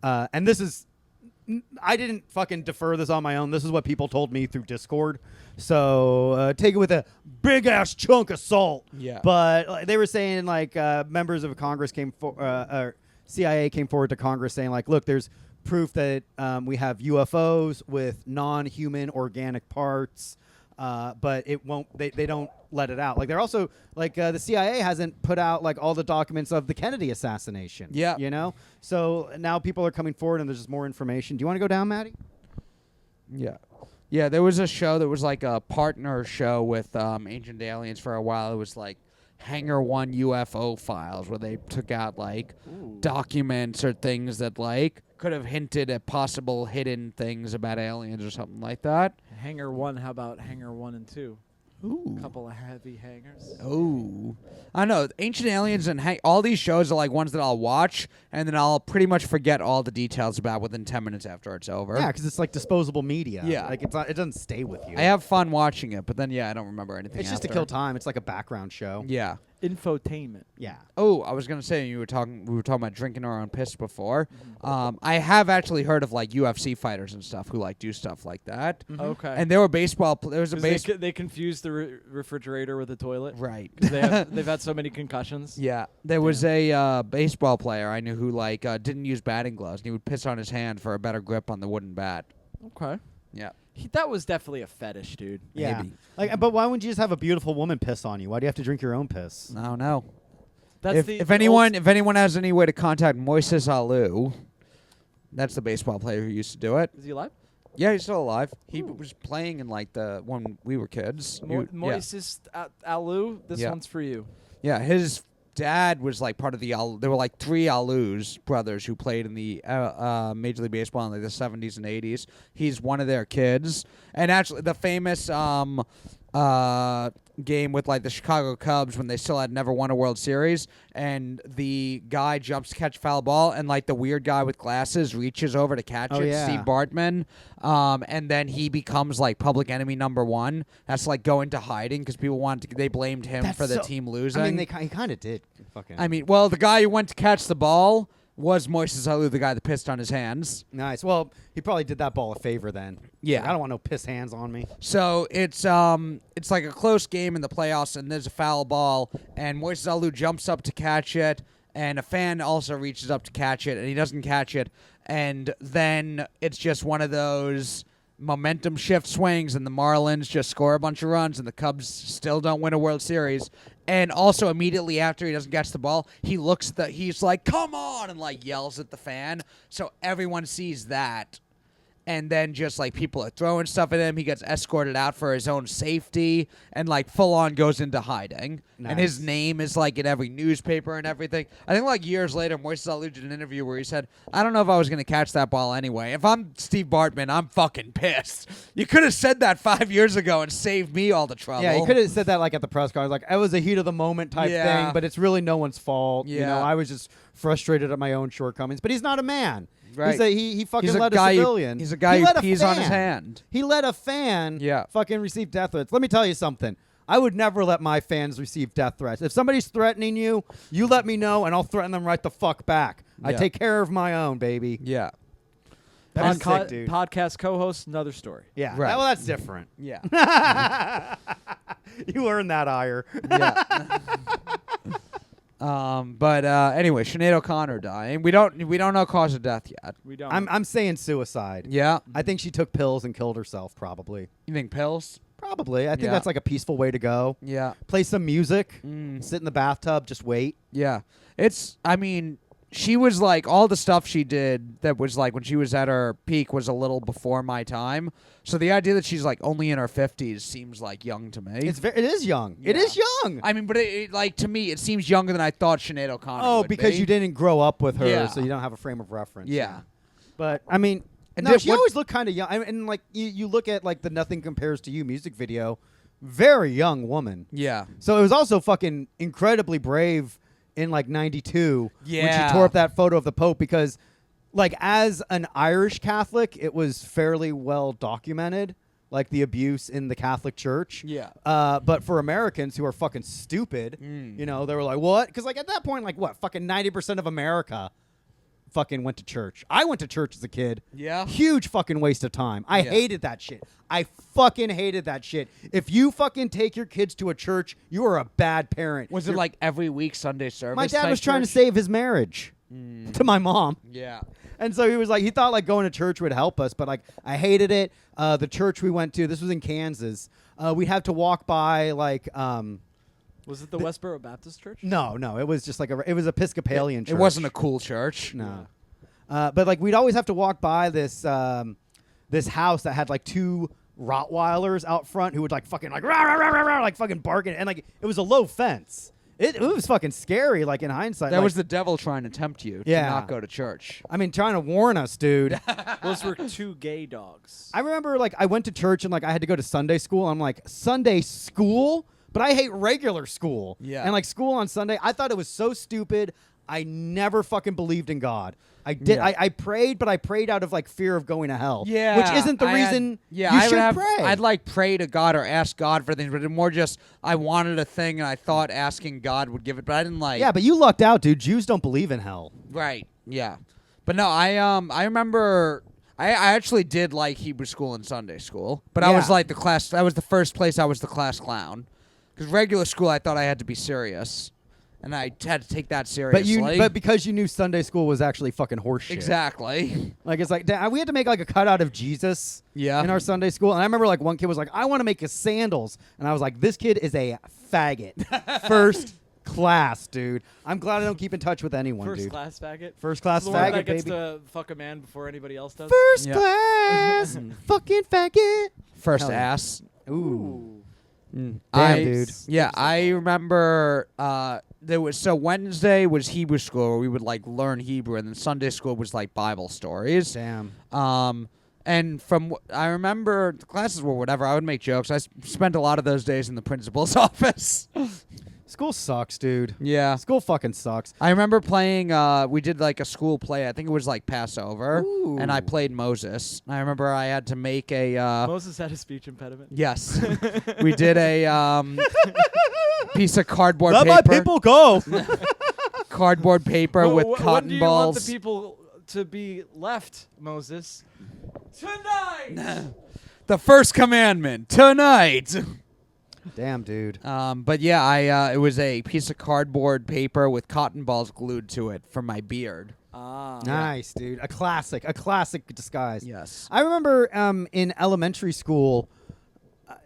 and this is. I didn't fucking defer this on my own. This is what people told me through Discord. So take it with a big ass chunk of salt. Yeah. But they were saying like members of Congress or CIA came forward to Congress saying like, look, there's proof that we have UFOs with non-human organic parts. But it won't. They don't let it out. Like they're also like the CIA hasn't put out like all the documents of the Kennedy assassination. Yeah. You know. So now people are coming forward and there's just more information. Do you want to go down, Maddie? Yeah. Yeah, there was a show that was like a partner show with Ancient Aliens for a while. It was like Hangar 1 UFO files where they took out like documents or things that like could have hinted at possible hidden things about aliens or something like that. Hangar 1, how about Hangar 1 and 2? Ooh. A couple of heavy hangars. Oh, I know. Ancient Aliens and all these shows are like ones that I'll watch and then I'll pretty much forget all the details about within 10 minutes after it's over. Yeah, because it's like disposable media. Yeah. Like it's not. It doesn't stay with you. I have fun watching it, but then yeah, I don't remember anything. It's just to after. kill time. It's like a background show. Yeah. Infotainment. Yeah. Oh, I was gonna say we were talking about drinking our own piss before. I have actually heard of like UFC fighters and stuff who like do stuff like that. Okay. And there were there was a 'Cause base they confused the refrigerator with the toilet. right. 'Cause they've had so many concussions. Yeah, there was a baseball player I knew who like didn't use batting gloves and he would piss on his hand for a better grip on the wooden bat. Okay. Yeah. That was definitely a fetish, dude. Yeah. Maybe. Like, but why wouldn't you just have a beautiful woman piss on you? Why do you have to drink your own piss? I don't know. That's If anyone has any way to contact Moises Alou, that's the baseball player who used to do it. Is he alive? Yeah, he's still alive. He was playing in like when we were kids. Moises Alou, this Yeah. one's for you. Yeah, his dad was like part of the there were like 3 Alous brothers who played in the Major League Baseball in like the 70s and 80s. He's one of their kids, and actually the famous game with like the Chicago Cubs when they still had never won a World Series, and the guy jumps to catch a foul ball, and like the weird guy with glasses reaches over to catch it, yeah. Steve Bartman, and then he becomes like public enemy number 1. That's like go into hiding because people they blamed him for the team losing. I mean, he kind of did. Fucking. I mean, well, the guy who went to catch the ball was Moises Alou, the guy that pissed on his hands. Nice. Well, he probably did that ball a favor then. Yeah. Like, I don't want no piss hands on me. So it's like a close game in the playoffs, and there's a foul ball, and Moises Alou jumps up to catch it, and a fan also reaches up to catch it, and he doesn't catch it, and then it's just one of those momentum shift swings, and the Marlins just score a bunch of runs, and the Cubs still don't win a World Series. And also immediately after he doesn't catch the ball, he's like, "Come on!" and like yells at the fan. So everyone sees that. And then just like people are throwing stuff at him. He gets escorted out for his own safety and like full on goes into hiding. Nice. And his name is like in every newspaper and everything. I think like years later, Moises Alou did an interview where he said, "I don't know if I was going to catch that ball anyway. If I'm Steve Bartman, I'm fucking pissed. You could have said that 5 years ago and saved me all the trouble." Yeah, he could have said that like at the press conference, like it was a heat of the moment type thing, but it's really no one's fault. Yeah. You know, I was just frustrated at my own shortcomings. But he's not a man. Right. He fucking He's a let guy a civilian. He's a guy who pees on his fan. hand. He let a fan Yeah. fucking receive death threats. Let me tell you something. I would never let my fans receive death threats. If somebody's threatening you, you let me know, and I'll threaten them right the fuck back. I Yeah. take care of my own, baby. Yeah. That is sick, dude. Podcast co-host, another story. Yeah. Right. Well, that's different. Yeah. You earned that ire. Yeah. But anyway, Sinead O'Conner dying. We don't know cause of death yet. We don't. I'm saying suicide. Yeah. I think she took pills and killed herself, probably. You think pills? Probably. I think Yeah. that's like a peaceful way to go. Yeah. Play some music, Mm. sit in the bathtub, just wait. Yeah. I mean, she was like, all the stuff she did that was like when she was at her peak was a little before my time. So the idea that she's like only in her 50s seems like young to me. It is young. It Yeah. is young. I mean, but it like to me, it seems younger than I thought Sinead O'Connor Oh, would because be. you didn't grow up with her, Yeah. so you don't have a frame of reference. Yeah. But, I mean, And no, did- she what- always looked kind of young. And, like, you look at, like, the Nothing Compares to You music video, very young woman. Yeah. So it was also fucking incredibly brave in, like, 92 when Yeah. she tore up that photo of the Pope because, like, as an Irish Catholic, it was fairly well documented, like, the abuse in the Catholic Church. Yeah. But for Americans who are fucking stupid, you know, they were like, what? Because, like, at that point, like, what? Fucking 90% of America fucking went to church. I went to church as a kid. Yeah. Huge fucking waste of time. I Yeah. hated that shit. I fucking hated that shit. If you fucking take your kids to a church, you are a bad parent. Was it like every week Sunday service? My dad type was trying to church? save his marriage to my mom. Yeah. And so he was like, he thought like going to church would help us, but like I hated it. The church we went to, this was in Kansas. We'd have to walk by like, Was it the Westboro Baptist Church? no, it was just like it was Episcopalian church. It wasn't a cool church. No. But like we'd always have to walk by this this house that had like 2 Rottweilers out front who would like fucking like rah, rah, rah, rah, rah, like fucking barking, and like it was a low fence. It was fucking scary. Like in hindsight, That like, was the devil trying to tempt you to Yeah. not go to church. I mean, trying to warn us, dude. Those were 2 gay dogs. I remember like I went to church and like I had to go to Sunday school. I'm like Sunday school, but I hate regular school. Yeah. And like school on Sunday, I thought it was so stupid. I never fucking believed in God. I did. Yeah. I prayed, but I prayed out of like fear of going to hell. Yeah, which isn't the reason. Yeah, you I should would have, pray. I'd like pray to God or ask God for things, but it more just I wanted a thing and I thought asking God would give it, but I didn't like. Yeah, but you lucked out, dude. Jews don't believe in hell. Right. Yeah. But no, I remember I actually did like Hebrew school and Sunday school, but I was Yeah. like the class. That was the first place I was the class clown, because regular school I thought I had to be serious, and I had to take that seriously. But because you knew Sunday school was actually fucking horseshit. Exactly. Like it's like we had to make like a cutout of Jesus. Yeah. In our Sunday school, and I remember like one kid was like, "I want to make his sandals," and I was like, "This kid is a faggot." First class, dude. I'm glad I don't keep in touch with anyone, First dude. class faggot. First class The one faggot, that gets baby. to fuck a man before anybody else does. First Yeah. class, fucking faggot. First Hell yeah. ass. Ooh. Damn, dude. Yeah, I remember there was Wednesday was Hebrew school where we would like learn Hebrew, and then Sunday school was like Bible stories. Damn. And from I remember the classes were whatever. I would make jokes. I spent a lot of those days in the principal's office. School sucks, dude. Yeah. School fucking sucks. I remember playing, we did like a school play. I think it was like Passover. Ooh. And I played Moses. I remember I had to make a. Moses had a speech impediment. Yes. We did a piece of cardboard Let paper. my people go. Cardboard paper with When cotton do you balls. want the people to be left, Moses? Tonight! The first commandment, tonight. Damn, dude. But yeah, it was a piece of cardboard paper with cotton balls glued to it for my beard. Nice, dude. A classic disguise. Yes. I remember in elementary school,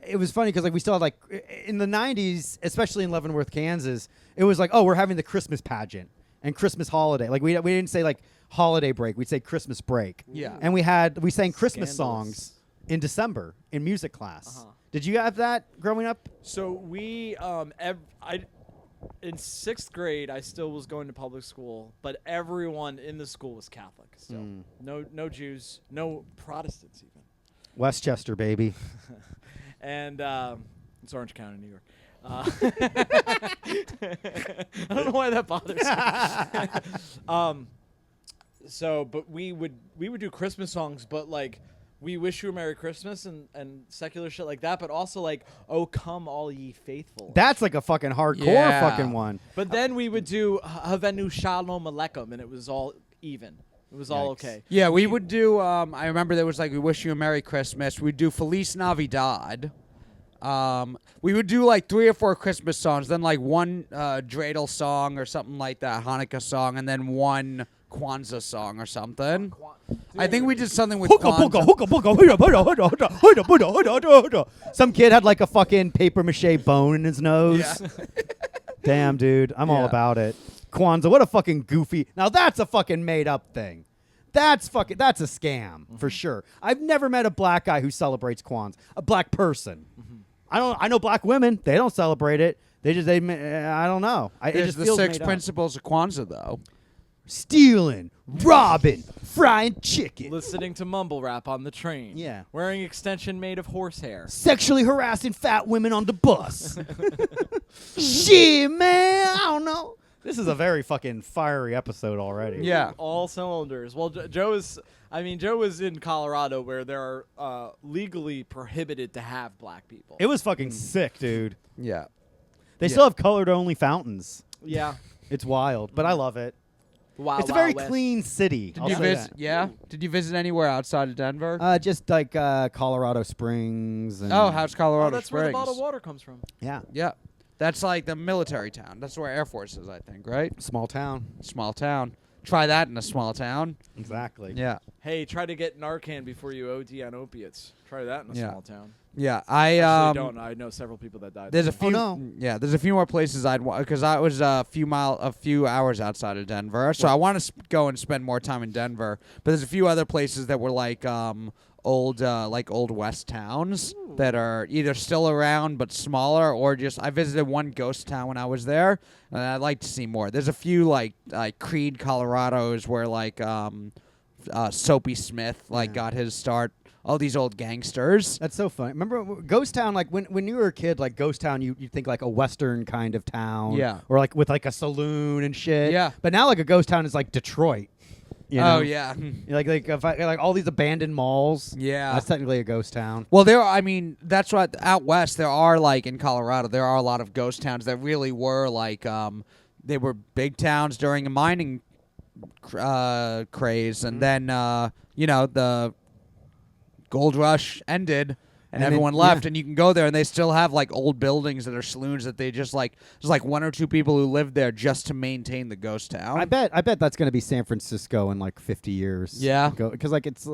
it was funny because like we still had like in the 90s, especially in Leavenworth, Kansas, it was like, oh, we're having the Christmas pageant and Christmas holiday. Like we didn't say like holiday break, we'd say Christmas break. Yeah. And we sang Christmas Scandalous. songs in December in music class. Did you have that growing up? So we, in 6th grade, I still was going to public school, but everyone in the school was Catholic. So no Jews, no Protestants even. Westchester, baby. And it's Orange County, New York. I don't know why that bothers me. But we would do Christmas songs, but like we wish you a Merry Christmas and secular shit like that, but also like, oh come all ye faithful. That's like a fucking hardcore fucking one. But then we would do Havenu Shalom Aleichem, and it was all even. It was all okay. Yeah, we would do. I remember there was like, we wish you a Merry Christmas. We'd do Feliz Navidad. We would do like 3 or 4 Christmas songs, then like one dreidel song or something like that, Hanukkah song, and then one Kwanzaa song or something. I think we did something with Kwanzaa. Some kid had like a fucking paper mache bone in his nose. Yeah. Damn, dude. I'm all about it. Kwanzaa, what a fucking goofy. Now that's a fucking made up thing. That's a scam for sure. I've never met a black guy who celebrates Kwanzaa. A black person. I know black women. They don't celebrate it. I don't know. It There's just the feels 6 made up. principles of Kwanzaa, though. Stealing, robbing, frying chicken, Listening to mumble rap on the train. Yeah. Wearing extension made of horsehair. sexually harassing fat women on the bus. Shit, man. I don't know. This is a very fucking fiery episode already. Yeah. All cylinders. Well, Joe was in Colorado where there are legally prohibited to have black people. It was fucking sick, dude. Yeah. They still have colored only fountains. Yeah. It's wild, but I love it. Wow. It's a very clean city. I'll Did you say visit? Yeah. Did you visit anywhere outside of Denver? that. Just like Colorado Springs. And how's Colorado Oh, that's Springs? where the bottled water comes from. Yeah. Yeah. That's like the military town. That's where Air Force is, I think, right? Small town. Small town. Try that in a small town. Exactly. Yeah. Hey, try to get Narcan before you OD on opiates. Try that in a Yeah. small town. Yeah. Actually, don't. I know several people that died. There's a there. few. no. Yeah, there's a few more places I'd want because I was a few hours outside of Denver, so I want to go and spend more time in Denver. But there's a few other places that were like old West towns that are either still around but smaller, or just I visited one ghost town when I was there, and I'd like to see more. There's a few like Creed, Colorado's where like Soapy Smith got his start. All these old gangsters. That's so funny. Remember Ghost Town? Like when you were a kid, like Ghost Town, you think like a Western kind of town. Yeah. Or like with like a saloon and shit. Yeah. But now like a Ghost Town is like Detroit. You know? Oh yeah. Like all these abandoned malls. Yeah. That's technically a ghost town. Well, that's what out west there are like in Colorado. There are a lot of ghost towns that really were like they were big towns during a mining craze, and then the gold rush ended. And everyone left, and you can go there, and they still have like old buildings that are saloons that they just like. There's like 1 or 2 people who live there just to maintain the ghost town. I bet that's going to be San Francisco in like 50 years. Yeah. Because like it's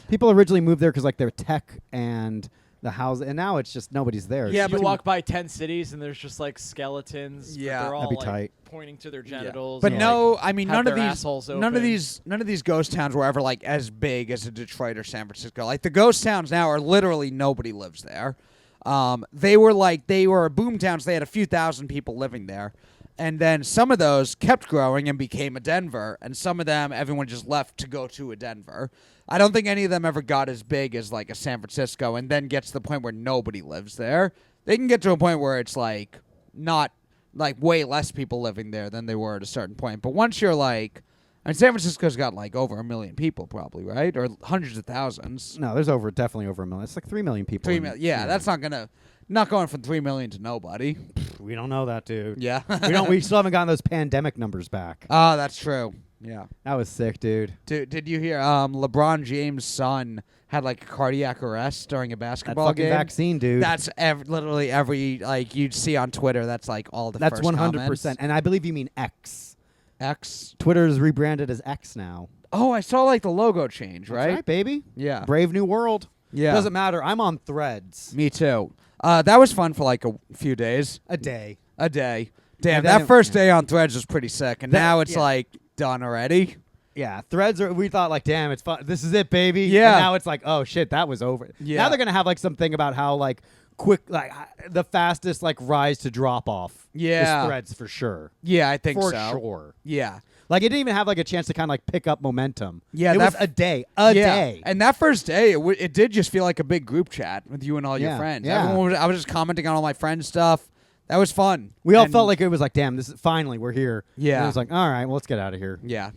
people originally moved there because like they're tech and the house, and now it's just nobody's there. Yeah, It's but too- you walk by 10 cities and there's just like skeletons. but Yeah. they're all That'd be like tight. pointing to their genitals. But and, no, like, I mean have none of their these assholes none of open. these ghost towns were ever like as big as a Detroit or San Francisco. Like the ghost towns now are literally nobody lives there. They were a boom town, so they had a few thousand people living there. And then some of those kept growing and became a Denver, and some of them, everyone just left to go to a Denver. I don't think any of them ever got as big as like a San Francisco, and then gets to the point where nobody lives there. They can get to a point where it's like not like way less people living there than they were at a certain point. But once you're like, I mean, San Francisco's got like over 1 million people probably, right? Or hundreds of thousands. No, there's definitely over 1 million. It's like 3 million people. 3 million. Yeah, that's not going from 3 million to nobody. We don't know that, dude. Yeah. We still haven't gotten those pandemic numbers back. Oh, that's true. Yeah. That was sick, dude. Did you hear LeBron James' son had like a cardiac arrest during a basketball That fucking game? vaccine, dude. That's literally every like you'd see on Twitter. That's like all the That's first 100%. comments. And I believe you mean X. X. Twitter is rebranded as X now. Oh, I saw like the logo change, That's right? right, baby. Yeah. Brave new world. Yeah. Doesn't matter. I'm on Threads. Me too. That was fun for like a few days. A day. A day. Damn, And then that first day on Threads was pretty sick, and That- now it's yeah. like done already. Yeah, Threads we thought like, damn, it's fun. This is it, baby. Yeah. And now it's like, oh shit, that was over. Yeah. Now they're gonna have like something about how like quick, like the fastest like rise to drop off. Yeah. Is Threads for sure. Yeah, I think For so. sure. Yeah. Like it didn't even have like a chance to kind of like pick up momentum. Yeah, it was that- a day. A day. And that first day, it did just feel like a big group chat with you and all your Yeah, friends. yeah. I was just commenting on all my friends' stuff. That was fun. We all And- felt like it was like, damn, this is finally we're here. Yeah. And it was like, all right, well, let's get out of here. Yeah.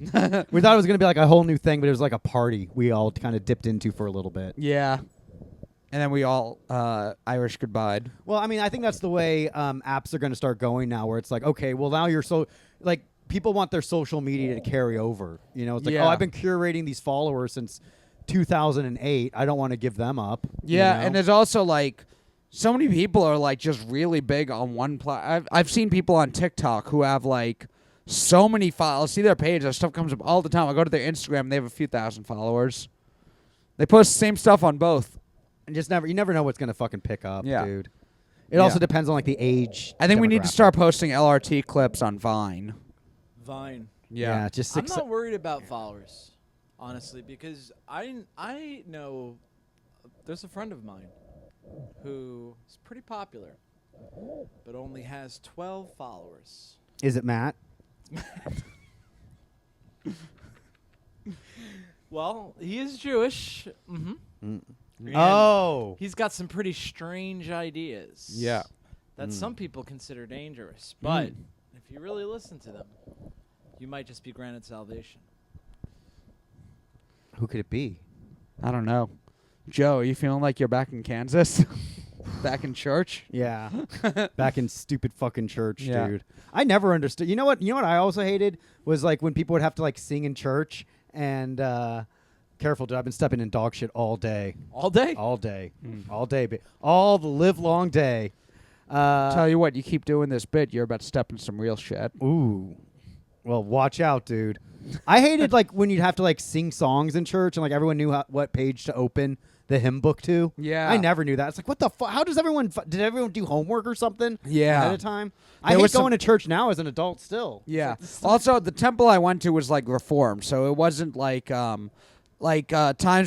We thought it was gonna be like a whole new thing, but it was like a party we all kind of dipped into for a little bit. Yeah. And then we all Irish goodbyed. Well, I mean, I think that's the way apps are going to start going now, where it's like, okay, well, now you're so like people want their social media to carry over. You know, it's like, Yeah. oh, I've been curating these followers since 2008. I don't want to give them up. you Yeah, know? and there's also like so many people are like just really big on one I've seen people on TikTok who have like so many files. See their page, their stuff comes up all the time. I go to their Instagram, and they have a few thousand followers. They post the same stuff on both. and just you never know what's going to fucking pick up, Yeah. dude. It Yeah. also depends on like the age. I think we need to demographic. start posting LRT clips on Vine. Vine. Yeah, just I'm not worried about followers, honestly, because I know there's a friend of mine who is pretty popular, but only has 12 followers. Is it Matt? Well, he is Jewish. Mm-hmm. Oh, He's got some pretty strange ideas. Yeah. That some people consider dangerous. But if you really listen to them, you might just be granted salvation. who could it be? I don't know. Joe, are you feeling like you're back in Kansas? Back in church? Yeah, back in stupid fucking church, Yeah. dude. I never understood. You know what? I also hated was like when people would have to like sing in church and careful, dude. I've been stepping in dog shit all day, All day? all day, all day, all the live long day. Tell you what, you keep doing this bit, you're about to step in some real shit. Ooh, well, watch out, dude. I hated like when you'd have to like sing songs in church and like everyone knew what page to open the hymn book to. Yeah. I never knew that. It's like, what the fuck? How does everyone? Did everyone do homework or something? Yeah. Ahead of time. I There hate was going some- to church now as an adult still. Yeah. Also, the temple I went to was like Reformed, so it wasn't like times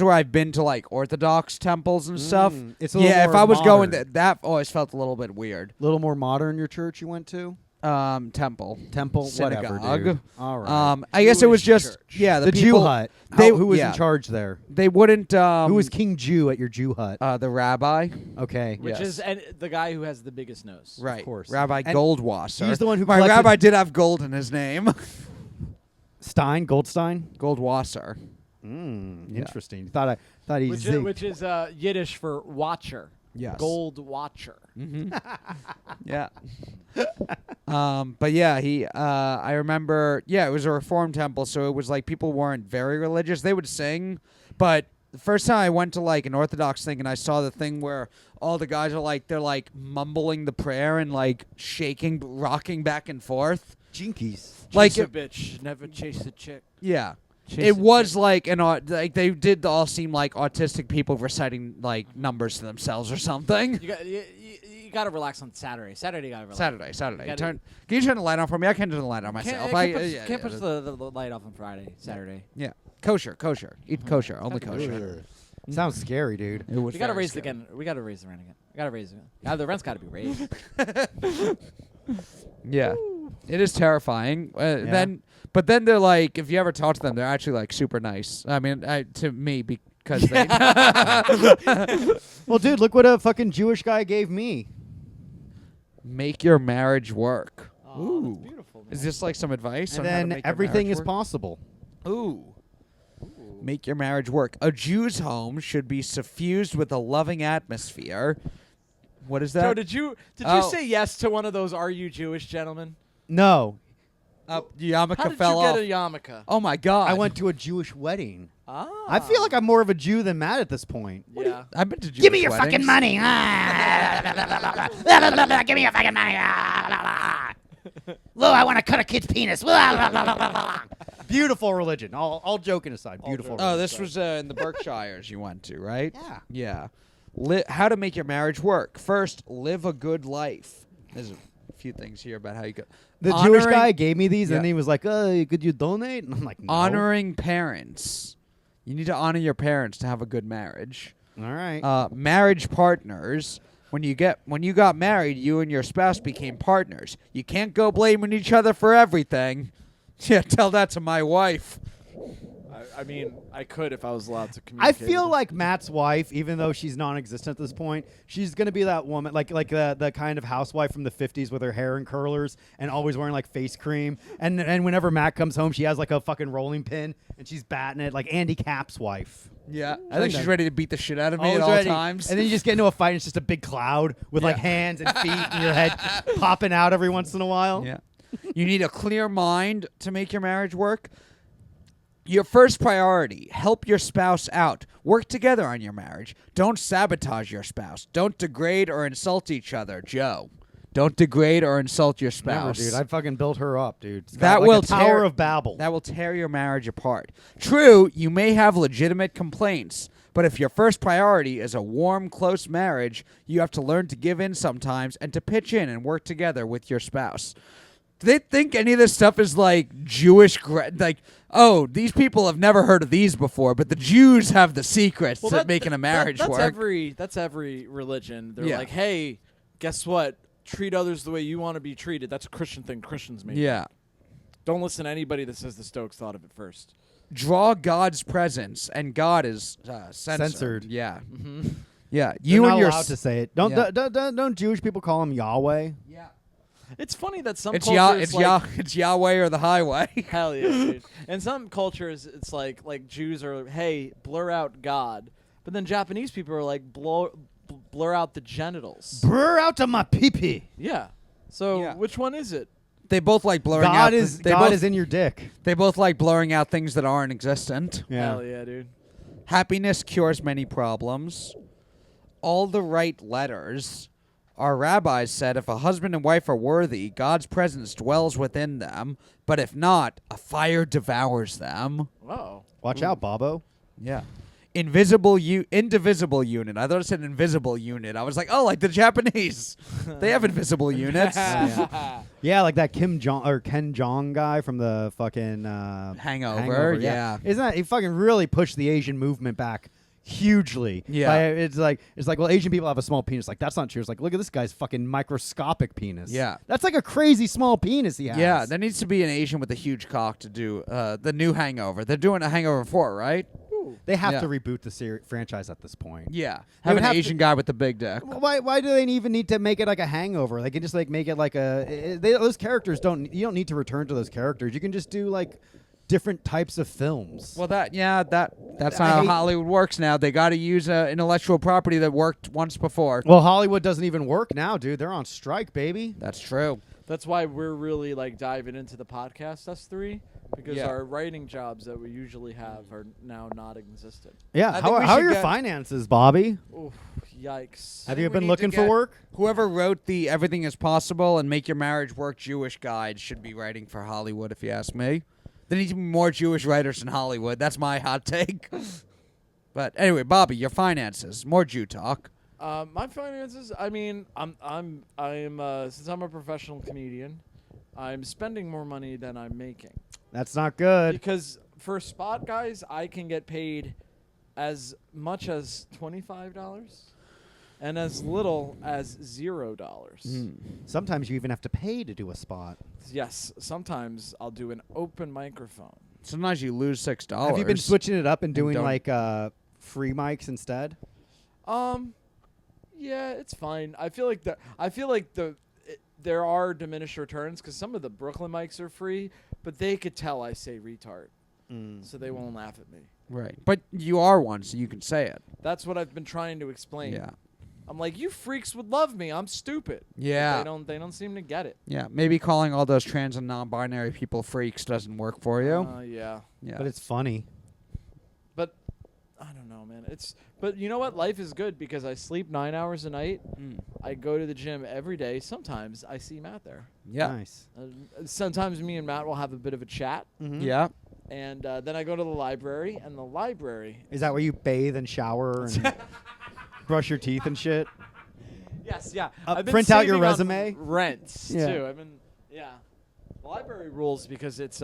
where I've been to like Orthodox temples and stuff. It's a little Yeah, if more I was going, modern. that always felt a little bit weird. A little more modern. Your church you went to? Temple. Temple, whatever, Synagogue. dude. All right. I guess it was Jewish just church. yeah the Jew people, hut. They, Who was yeah, in charge there? They wouldn't. Who was King Jew at your Jew hut? the rabbi? Okay. Which Yes. is the guy who has the biggest nose. Right, course. Rabbi And Goldwasser. he's the one who my collected- rabbi did have gold in his name. Goldstein. Goldwasser. Yeah. Interesting. Thought he Which is Yiddish for watcher. Yes. Gold watcher. Yeah. But yeah, I remember, it was a Reformed temple, so it was like people weren't very religious. They would sing, but the first time I went to like an Orthodox thing and I saw the thing where all the guys are like, they're like mumbling the prayer and like shaking, rocking back and forth. Jinkies. Like, Chase a bitch, never chase a chick. yeah. Chase It a was like like they did all seem like autistic people reciting like numbers to themselves or something. You got to relax on Saturday. Saturday, you got to relax. Saturday. Gotta- Can you turn the light on for me? I can't turn the light on myself. Can't push the light off on Friday, Saturday. Yeah. Kosher. Eat kosher. Only Have to be kosher. Sounds scary, dude. It was We gotta very raise scary. again. We gotta raise the rent again. We gotta raise it. The rent's gotta be raised. Yeah, it is terrifying. But then they're like, if you ever talk to them, they're actually like super nice. I mean, to me because they. Well, dude, look what a fucking Jewish guy gave me. Make your marriage work. Oh, Ooh, that's beautiful. Man. is this like some advice? And on how to then make your everything marriage is work? possible. Ooh. Make your marriage work. A Jew's home should be suffused with a loving atmosphere. What is that? Joe, did you Oh. say yes to one of those "Are you Jewish" gentlemen? No, Yarmulke How did fell you off. get a yarmulke? Oh my god! I went to a Jewish wedding. Ah. I feel like I'm more of a Jew than Matt at this point. Yeah. I've been to Jewish Give me your weddings. fucking money. Give me your fucking money. Lou, I want to cut a kid's penis. Beautiful religion. All joking aside, beautiful. Oh, religion. this was in the Berkshires you went to, right? Yeah. Yeah. How to make your marriage work. First, live a good life. There's a few things here about how you go. The Jewish Honoring- guy gave me these, Yeah. and he was like, could you donate?" And I'm like, "No." Honoring parents. You need to honor your parents to have a good marriage. All right. Marriage partners. When you got married, you and your spouse became partners. You can't go blaming each other for everything. Yeah, tell that to my wife. I mean, I could if I was allowed to I communicate. feel with like Matt's wife, even though she's non-existent at this point, she's gonna be that woman, like the kind of housewife from the '50s with her hair in curlers and always wearing like face cream. And whenever Matt comes home, she has like a fucking rolling pin and she's batting it, like Andy Capp's wife. Yeah, I think think she's that- ready to beat the shit out of me Always at all ready. times. And then you just get into a fight and it's just a big cloud with like hands and feet and your head popping out every once in a while. Yeah. You need a clear mind to make your marriage work. Your first priority, help your spouse out. Work together on your marriage. Don't sabotage your spouse. Don't degrade or insult each other, Joe. Don't degrade or insult your Never, spouse. dude. I'd fucking build her up, dude. It's got That like will a Tower tear- of Babel. That will tear your marriage apart. True, you may have legitimate complaints, but if your first priority is a warm, close marriage, you have to learn to give in sometimes and to pitch in and work together with your spouse. Do they think any of this stuff is like Jewish, like, oh, these people have never heard of these before, but the Jews have the secrets at making a marriage that's work? That's every religion. They're Yeah. like, hey, guess what? Treat others the way you want to be treated. That's a Christian thing. Christians made. Yeah. Don't listen to anybody that says the Stoics thought of it first. Draw God's presence, and God is Censored. Yeah. Mm-hmm. Yeah. You're You not and your allowed to say it. Don't, Yeah. don't Jewish people call him Yahweh? Yeah. It's funny that some It's cultures it's Yahweh or the highway. hell yeah, dude. In some cultures, it's like Jews are, hey, blur out God, but then Japanese people are like blur out the genitals. Blur out to my pee-pee. Yeah. So Yeah. which one is it? They both like blurring out. God is they God both, is in your dick. They both like blurring out things that aren't existent. Hell yeah, dude. Happiness cures many problems. All the right letters. Our rabbis said if a husband and wife are worthy, God's presence dwells within them. But if not, a fire devours them. Oh. Watch out, Bobo. Yeah. Indivisible unit. I thought it said invisible unit. I was like, oh, like the Japanese. They have invisible units. Yeah, like that Ken Jeong guy from the fucking Hangover, yeah. Isn't that he fucking really pushed the Asian movement back hugely? Yeah. It's like well, Asian people have a small penis. Like that's not true. It's like look at this guy's fucking microscopic penis. Yeah. That's like a crazy small penis he has. Yeah, there needs to be an Asian with a huge cock to do the new Hangover. They're doing a Hangover 4, right? They have Yeah. to reboot the franchise at this point. Yeah. They Have would an have to- Asian guy with the big dick. Why do they even need to make it like a Hangover? They can just like make it like those characters you don't need to return to those characters. You can just do like different types of films. Well, that's not I how hate- Hollywood works now. They got to use intellectual property that worked once before. Well, Hollywood doesn't even work now, dude. They're on strike, baby. That's true. That's why we're really like diving into the podcast, us three, because Yeah. our writing jobs that we usually have are now not existent. Yeah. I think How we are should your get- finances, Bobby? Oof, yikes. Have think you we been need looking to for get- work? Whoever wrote the Everything is Possible and Make Your Marriage Work Jewish Guide should be writing for Hollywood, if you ask me. There needs to be more Jewish writers in Hollywood. That's my hot take. But anyway, Bobby, your finances. More Jew talk. My finances. I mean, I'm since I'm a professional comedian, I'm spending more money than I'm making. That's not good. Because for spot guys, I can get paid as much as $25 and as little as $0. Sometimes you even have to pay to do a spot. Yes, sometimes I'll do an open microphone. Sometimes you lose $6. Have you been switching it up and doing don't- like free mics instead? Yeah, it's fine. I feel like there are diminished returns because some of the Brooklyn mics are free, but they could tell I say retard, so they won't laugh at me. Right. But you are one, so you can say it. That's what I've been trying to explain. Yeah. I'm like, you freaks would love me. I'm stupid. Yeah. But they don't seem to get it. Yeah. Maybe calling all those trans and non-binary people freaks doesn't work for you. Yeah. Yeah. But it's funny. But I don't know, man. But you know what? Life is good because I sleep 9 hours a night. I go to the gym every day. Sometimes I see Matt there. Yeah. Nice. Sometimes me and Matt will have a bit of a chat. Yeah. And then I go to the library, and the library. Is that where you bathe and shower and brush your teeth and shit? Yes, yeah. Print out your resume? Rents Yeah. too. The library rules because it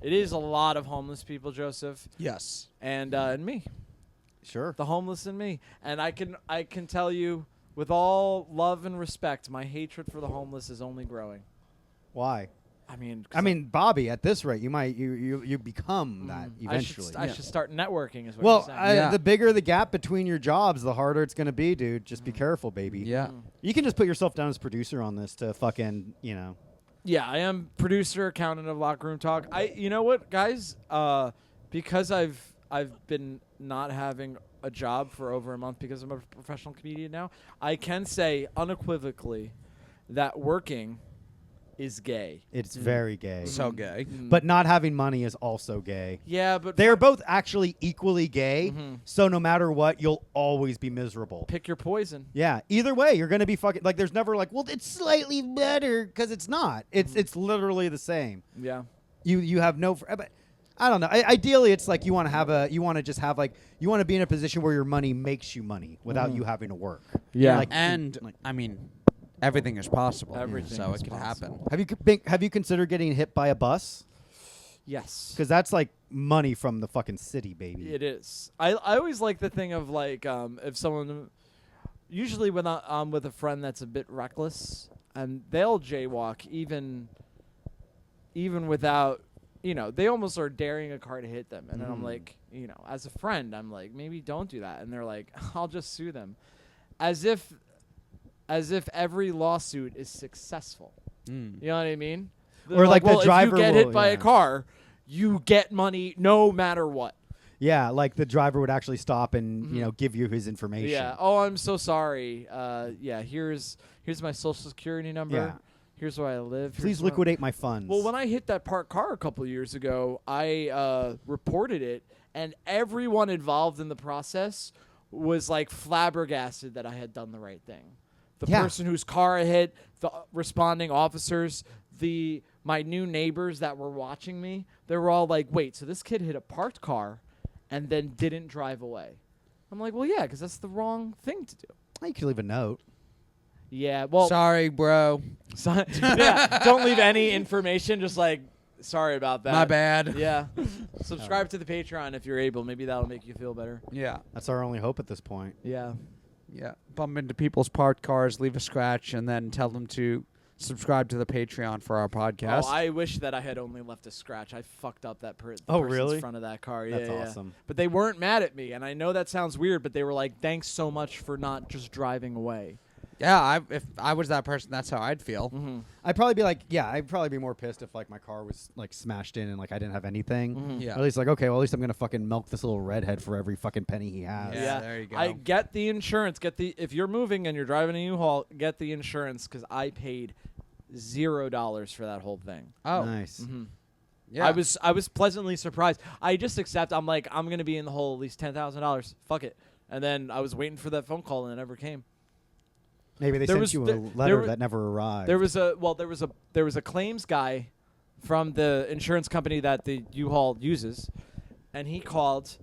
is a lot of homeless people, Joseph, Yes. and me, Sure. the homeless and me. And I can tell you with all love and respect, my hatred for the homeless is only growing. Why? I mean, Bobby, at this rate, you might you become that eventually. I should start networking. Is what Well, you're saying. Yeah. the bigger the gap between your jobs, the harder it's going to be, dude. Just be careful, baby. Yeah. You can just put yourself down as producer on this to fucking, Yeah, I am producer, accountant of Locker Room Talk. You know what, guys? Because I've been not having a job for over a month because I'm a professional comedian now. I can say unequivocally that working is gay. It's very gay. So gay. But not having money is also gay. Yeah, but They're both actually equally gay, so no matter what, you'll always be miserable. pick your poison. Yeah, either way, you're going to be fucking, like, there's never like, well, it's slightly better, because it's not. It's literally the same. Yeah. You have no, but I don't know. Ideally, it's like you want to be in a position where your money makes you money without you having to work. Yeah. Like, And I mean, everything is possible. Everything so is it can happen. Have you considered getting hit by a bus? Yes. Because that's like money from the fucking city, baby. It is. I always like the thing of like if someone, usually when I'm with a friend that's a bit reckless, and they'll jaywalk even without, they almost are daring a car to hit them, and then I'm like, as a friend, I'm like, maybe don't do that, and they're like, I'll just sue them, as if every lawsuit is successful. You know what I mean? Or They're like the well, driver if you get will- hit by yeah. a car, you get money no matter what. Yeah, like the driver would actually stop and give you his information. Yeah. Oh, I'm so sorry. Here's my social security number. Yeah. Here's where I live. Please liquidate my funds. Well, when I hit that parked car a couple years ago, I reported it, and everyone involved in the process was like flabbergasted that I had done the right thing. The person whose car I hit, the responding officers, my new neighbors that were watching me, they were all like, wait, so this kid hit a parked car and then didn't drive away. I'm like, well, yeah, because that's the wrong thing to do. you could leave a note. Yeah, well, Sorry, bro. don't leave any information, just like, sorry about that. My bad. Yeah. Subscribe to the Patreon if you're able. Maybe that'll make you feel better. Yeah. That's our only hope at this point. Yeah. Yeah. Bump into people's parked cars, leave a scratch, and then tell them to subscribe to the Patreon for our podcast. Oh, I wish that I had only left a scratch. I fucked up that person's really? front of that car. That's yeah. awesome. But they weren't mad at me, and I know that sounds weird, but they were like, thanks so much for not just driving away. Yeah, if I was that person, that's how I'd feel. I'd probably be like, I'd probably be more pissed if like my car was like smashed in and like I didn't have anything. Yeah. Or at least like, okay, well at least I'm gonna fucking milk this little redhead for every fucking penny he has. Yeah, there you go. I get the insurance. If you're moving and you're driving a U-Haul, get the insurance because I paid $0 for that whole thing. Oh, Nice. yeah. I was pleasantly surprised. I just I'm like, I'm gonna be in the hole at least $10,000. Fuck it. And then I was waiting for that phone call and it never came. Maybe they There sent was you a the- letter there that never arrived. There was a claims guy from the insurance company that the U-Haul uses, and he called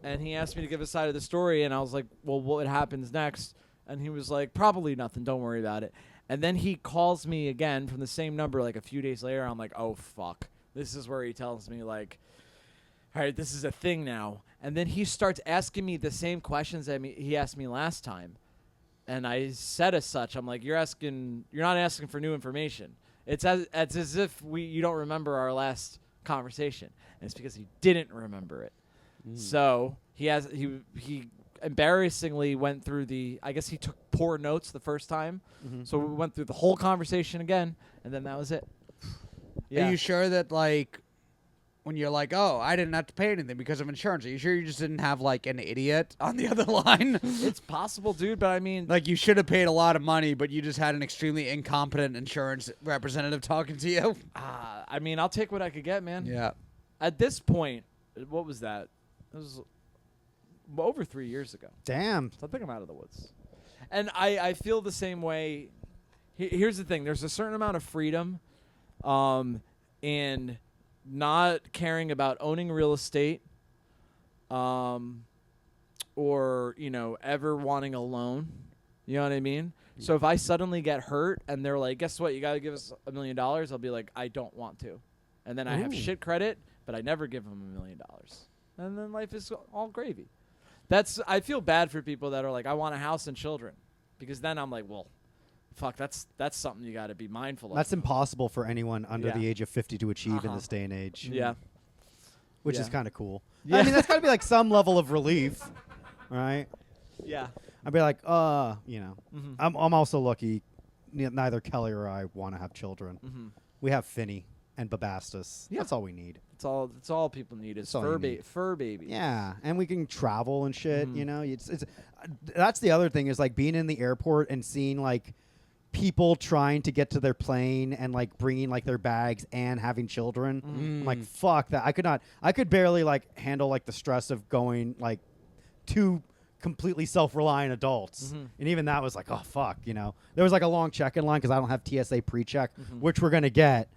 and he asked me to give a side of the story, and I was like, well, what happens next? And he was like, probably nothing, don't worry about it. And then he calls me again from the same number like a few days later. I'm like, oh fuck. This is where he tells me like, all right, this is a thing now. And then he starts asking me the same questions that he asked me last time. And I said as such, I'm like, you're not asking for new information. It's as if you don't remember our last conversation. And it's because he didn't remember it. So he embarrassingly went through I guess he took poor notes the first time. So we went through the whole conversation again, and then that was it. Are you sure that, like, when you're like, oh, I didn't have to pay anything because of insurance, are you sure you just didn't have, like, an idiot on the other line? It's possible, dude, but I mean... Like, you should have paid a lot of money, but you just had an extremely incompetent insurance representative talking to you? I mean, I'll take what I could get, man. Yeah. At this point, what was that? It was over 3 years ago. Damn. So I think I'm out of the woods. And I feel the same way. Here's the thing. There's a certain amount of freedom in not caring about owning real estate or, ever wanting a loan. You know what I mean? So if I suddenly get hurt and they're like, guess what? You got to give us $1 million. I'll be like, I don't want to. And then I have shit credit, but I never give them $1 million. And then life is all gravy. I feel bad for people that are like, I want a house and children. Because then I'm like, well, fuck, that's something you got to be mindful of. That's impossible for anyone under the age of 50 to achieve in this day and age. Yeah. Which is kind of cool. Yeah. I mean, that's got to be like some level of relief, right? Yeah. I'd be like, I'm also lucky. Neither Kelly or I want to have children. We have Finney and Babastus. Yeah. That's all we need. That's all people need is fur baby. Yeah, and we can travel and shit. It's that's the other thing is like being in the airport and seeing like people trying to get to their plane and like bringing like their bags and having children. I'm like, fuck that. I could barely like handle like the stress of going like two completely self-reliant adults. And even that was like, oh fuck, there was like a long check-in line because I don't have TSA pre-check, which we're gonna get.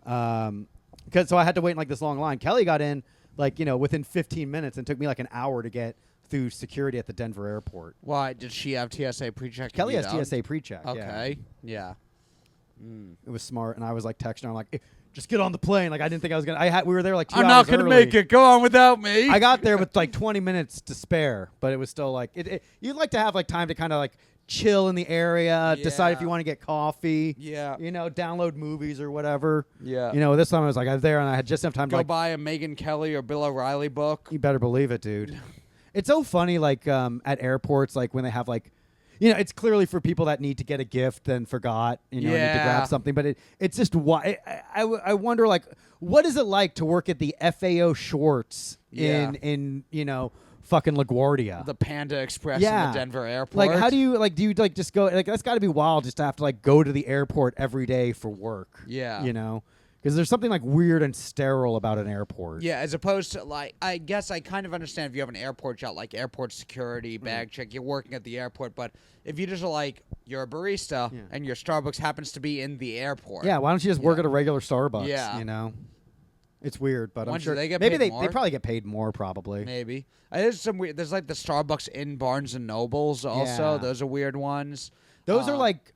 So I had to wait in like this long line. Kelly got in like, within 15 minutes and took me like an hour to get through security at the Denver airport. Why? Did she have TSA pre-check? Kelly has TSA pre-check. Okay. Yeah. It was smart. And I was like texting her. I'm like, just get on the plane. Like I didn't think I was going to. We were there like 2 hours I'm not going to early. make it. Go on without me. I got there with like 20 minutes to spare, but it was still like, you'd like to have like time to kind of like chill in the area, decide if you want to get coffee, download movies or whatever. Yeah. This time I was like, I was there and I had just enough time to go like, buy a Megyn Kelly or Bill O'Reilly book. You better believe it, dude. It's so funny, like at airports, like when they have like, it's clearly for people that need to get a gift and forgot, need to grab something. But it's just why I wonder, like, what is it like to work at the FAO Schwartz in fucking LaGuardia, the Panda Express in the Denver airport? Like, how do you just go? Like, that's got to be wild just to have to like go to the airport every day for work. Yeah, because there's something like weird and sterile about an airport. Yeah, as opposed to like, I guess I kind of understand if you have an airport job, like airport security, bag check, you're working at the airport. But if you just are like, you're a barista and your Starbucks happens to be in the airport. Yeah, why don't you just work at a regular Starbucks? Yeah. It's weird, but I'm sure they get maybe paid they probably get paid more, probably. Maybe. There's some weird. There's like the Starbucks in Barnes and Nobles also. Yeah. Those are weird ones. Those are like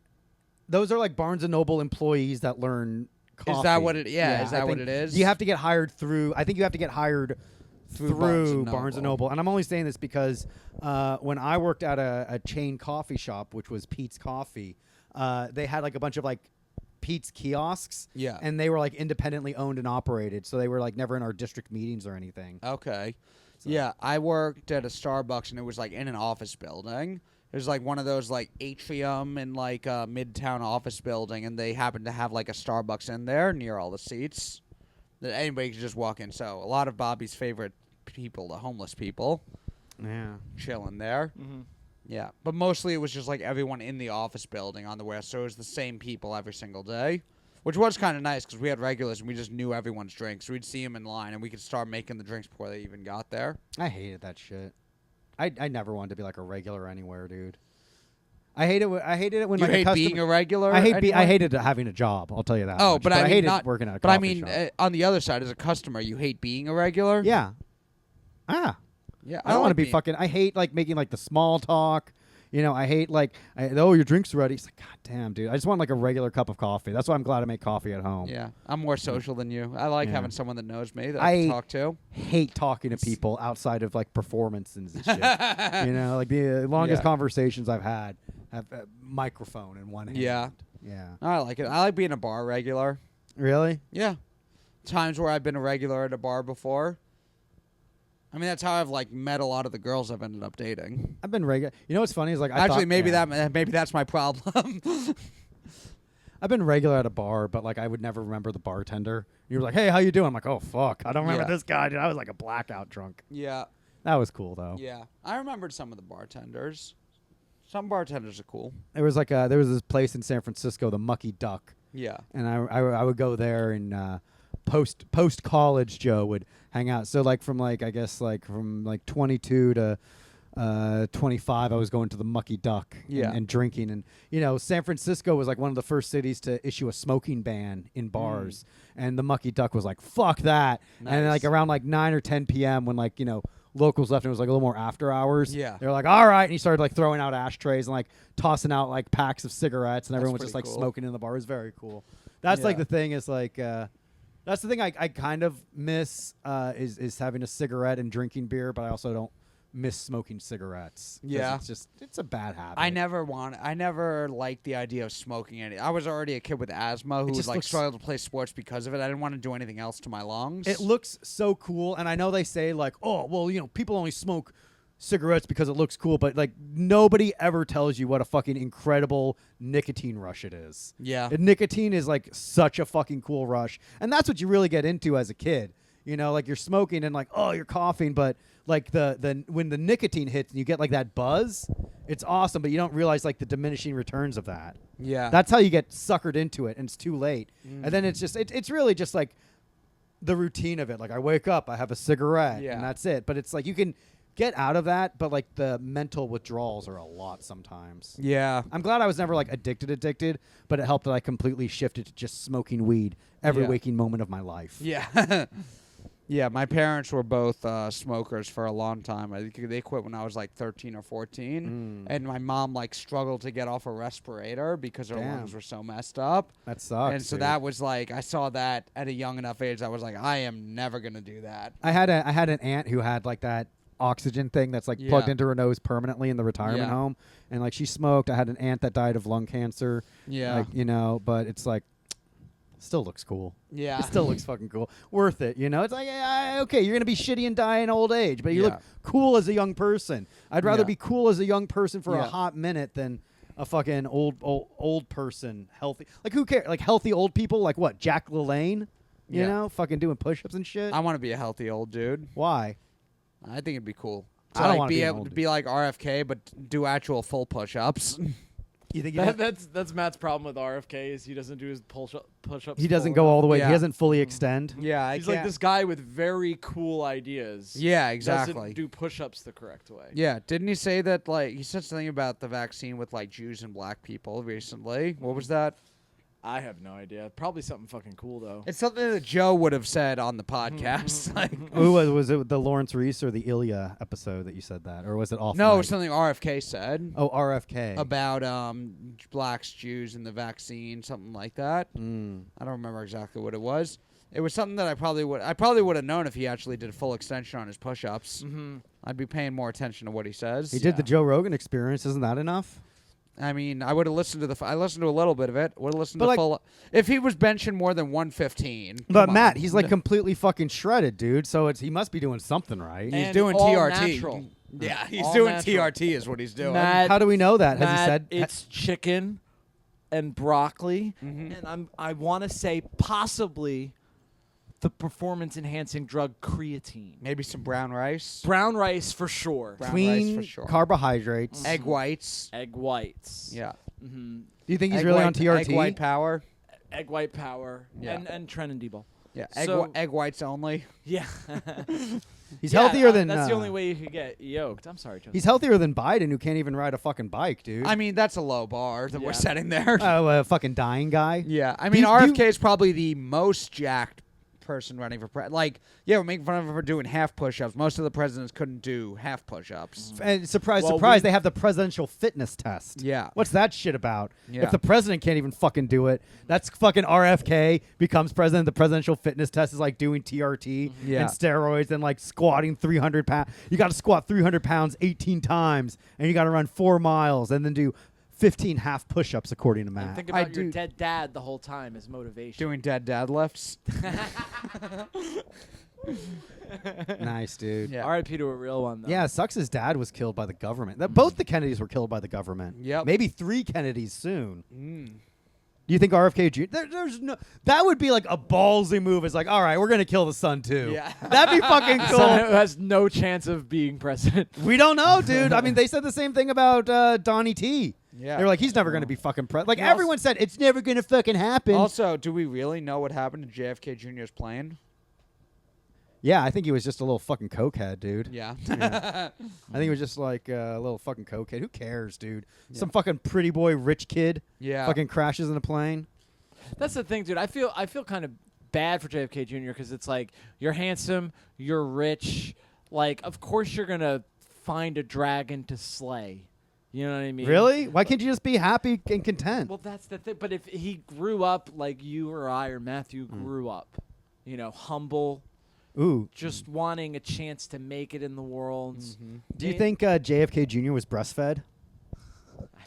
Barnes and Noble employees that learn coffee. Is that what it? Yeah. Is that what it is? You have to get hired through. I think you have to get hired through Barnes and Noble. And I'm only saying this because when I worked at a chain coffee shop, which was Pete's Coffee, they had like a bunch of like Pete's kiosks. Yeah. And they were like independently owned and operated, so they were like never in our district meetings or anything. Okay. So. Yeah, I worked at a Starbucks and it was like in an office building. It was like one of those like atrium in like a midtown office building, and they happened to have like a Starbucks in there near all the seats that anybody could just walk in. So a lot of Bobby's favorite people, the homeless people, chilling there. Mm-hmm. Yeah, but mostly it was just like everyone in the office building on the west, so it was the same people every single day, which was kind of nice because we had regulars and we just knew everyone's drinks. So we'd see them in line and we could start making the drinks before they even got there. I hated that shit. I never wanted to be like a regular anywhere, dude. I hated it when you like hate a customer, being a regular. I hated hating a job. I'll tell you that. Oh, much. but I mean, hated not, working at a but I coffee mean, shop. On the other side, as a customer, you hate being a regular. Yeah. Yeah. I don't want to be fucking. I hate like making like the small talk. I hate like, oh, your drink's ready. It's like, God damn, dude. I just want like a regular cup of coffee. That's why I'm glad I make coffee at home. Yeah, I'm more social than you. I like Yeah. having someone that knows me that I can talk to. Hate talking to people outside of like performances and shit. Like the longest conversations I've had have a microphone in one hand. Yeah. Yeah. I like it. I like being a bar regular. Really? Yeah. Times where I've been a regular at a bar before. I mean, that's how I've like met a lot of the girls I've ended up dating. I've been regular. You know what's funny is like Maybe that's my problem. I've been regular at a bar, but like I would never remember the bartender. You were like, "Hey, how you doing?" I'm like, "Oh fuck, I don't remember this guy, dude. I was like a blackout drunk." Yeah. That was cool though. Yeah. I remembered some of the bartenders. Some bartenders are cool. There was like there was this place in San Francisco, the Mucky Duck. Yeah. And I would go there and post college Joe would hang out. So like from 22 to 25, I was going to the Mucky Duck and drinking. And San Francisco was like one of the first cities to issue a smoking ban in bars. And the Mucky Duck was like, fuck that. Nice. And like around like 9 or 10 p.m. when like locals left and it was like a little more after hours. Yeah. They're like, all right. And he started like throwing out ashtrays and like tossing out like packs of cigarettes and everyone was pretty just like cool. smoking in the bar. It was very cool. That's like the thing is like, that's the thing I kind of miss is having a cigarette and drinking beer, but I also don't miss smoking cigarettes. Yeah. It's a bad habit. I never liked the idea of smoking any. I was already a kid with asthma who would like struggle to play sports because of it. I didn't want to do anything else to my lungs. It looks so cool, and I know they say like, oh, well, people only smoke cigarettes because it looks cool, but like nobody ever tells you what a fucking incredible nicotine rush it is. Yeah. And nicotine is like such a fucking cool rush, and that's what you really get into as a kid. Like you're smoking and like, oh, you're coughing, but like the when the nicotine hits and you get like that buzz, it's awesome, but you don't realize like the diminishing returns of that. Yeah. That's how you get suckered into it, and it's too late. And then it's just it's really just like the routine of it. Like I wake up, I have a cigarette, and that's it. But it's like you can get out of that, but like the mental withdrawals are a lot sometimes. Yeah. I'm glad I was never like addicted, but it helped that I completely shifted to just smoking weed every waking moment of my life. Yeah. Yeah, my parents were both smokers for a long time. I think they quit when I was like 13 or 14. And my mom like struggled to get off a respirator because her lungs were so messed up. That sucks. And so that was like, I saw that at a young enough age. I was like, I am never going to do that. I had an aunt who had like that oxygen thing that's like plugged into her nose permanently in the retirement home, and like she smoked. I had an aunt that died of lung cancer. Yeah. Like, but it's like still looks cool. Yeah. It still looks fucking cool. Worth it, It's like, okay, you're going to be shitty and die in old age, but you look cool as a young person. I'd rather be cool as a young person for a hot minute than a fucking old person, healthy. Like, who cares? Like, healthy old people, like what? Jack LaLanne? Fucking doing push-ups and shit? I want to be a healthy old dude. Why? I think it'd be cool. To I don't like wanna be be an able old to be like RFK, but do actual full push-ups. You think That's Matt's problem with RFK is he doesn't do his push-ups. he doesn't go all the way? Yeah. He doesn't fully extend? Yeah, He's like this guy with very cool ideas. Yeah, exactly. Doesn't do push-ups the correct way. Yeah, didn't he say that, like, he said something about the vaccine with, like, Jews and black people recently? What was that? I have no idea. Probably something fucking cool, though. It's something that Joe would have said on the podcast. Like, Who was it the Lawrence Reese or the Ilya episode that you said that? Or was it off? no, it was something RFK said. Oh, RFK. About blacks, Jews, and the vaccine, something like that. I don't remember exactly what it was. It was something that I probably would have known if he actually did a full extension on his push-ups. I'd be paying more attention to what he says. He did the Joe Rogan Experience. Isn't that enough? I mean, I would have listened to I listened to a little bit of it. Would have listened But to like- full. If he was benching more than 115. But come Matt, on. he's like completely fucking shredded, dude. So he must be doing something right. He's And doing all TRT. natural. Yeah, he's All doing natural. TRT is what he's doing. Matt- How do we know that? Has Matt, he said it's chicken and broccoli, and I want to say possibly the performance-enhancing drug creatine. Maybe some brown rice, Brown rice for sure. Brown clean rice for sure. carbohydrates? egg whites. Egg whites. Yeah, Do you think he's egg really white, on TRT? Egg white power. Egg white power. Yeah. And Trenandibal. Yeah, So- egg whites only. Yeah. He's Yeah, healthier than. That's the only way you could get yoked. I'm sorry, Joseph. He's healthier than Biden, who can't even ride a fucking bike, dude. I mean, that's a low bar that we're Yeah. setting there. Oh, a fucking dying guy. Yeah, I mean, Do you- RFK is probably the most jacked person running for president. Like, yeah, we're making fun of her for doing half push-ups. Most of the presidents couldn't do half push-ups. And surprise, Well, surprise, they have the presidential fitness test. Yeah. What's that shit about? Yeah. If the president can't even fucking do it, that's fucking RFK becomes president. The presidential fitness test is like doing TRT Yeah. and steroids and like squatting 300 pounds. You got to squat 300 pounds 18 times and you got to run 4 miles and then do 15 half push-ups according to And Matt. think I about your do- dead dad the whole time as motivation. Doing dead deadlifts. Nice, dude. Yeah. R.I.P. to a real one, though. Yeah, it sucks his dad was killed by the government. Both the Kennedys were killed by the government. Yep. Maybe 3 Kennedys soon. Mm. Do you think RFK Jr. There's no that would be like a ballsy move. It's like, all right, we're gonna kill the son too. Yeah. That'd be fucking Son cool. who has no chance of being president. We don't know, dude. I mean, they said the same thing about Donnie T. Yeah. They were like, he's never gonna be fucking president. Like We also- everyone said, it's never gonna fucking happen. Also, do we really know what happened to JFK Jr.'s plane? yeah, I think he was just a little fucking cokehead, dude. Yeah. I think he was just like a little fucking cokehead. Who cares, dude? Some fucking pretty boy rich kid Yeah. fucking crashes in a plane. That's the thing, dude. I feel kind of bad for JFK Jr. because it's like you're handsome, you're rich. Like, of course you're gonna find a dragon to slay. You know what I mean? Really? Why can't you just be happy and content? Well, that's the thing. But if he grew up like you or I or Matthew grew up, you know, humble, Ooh. just wanting a chance to make it in the world. Do you think JFK Jr. was breastfed?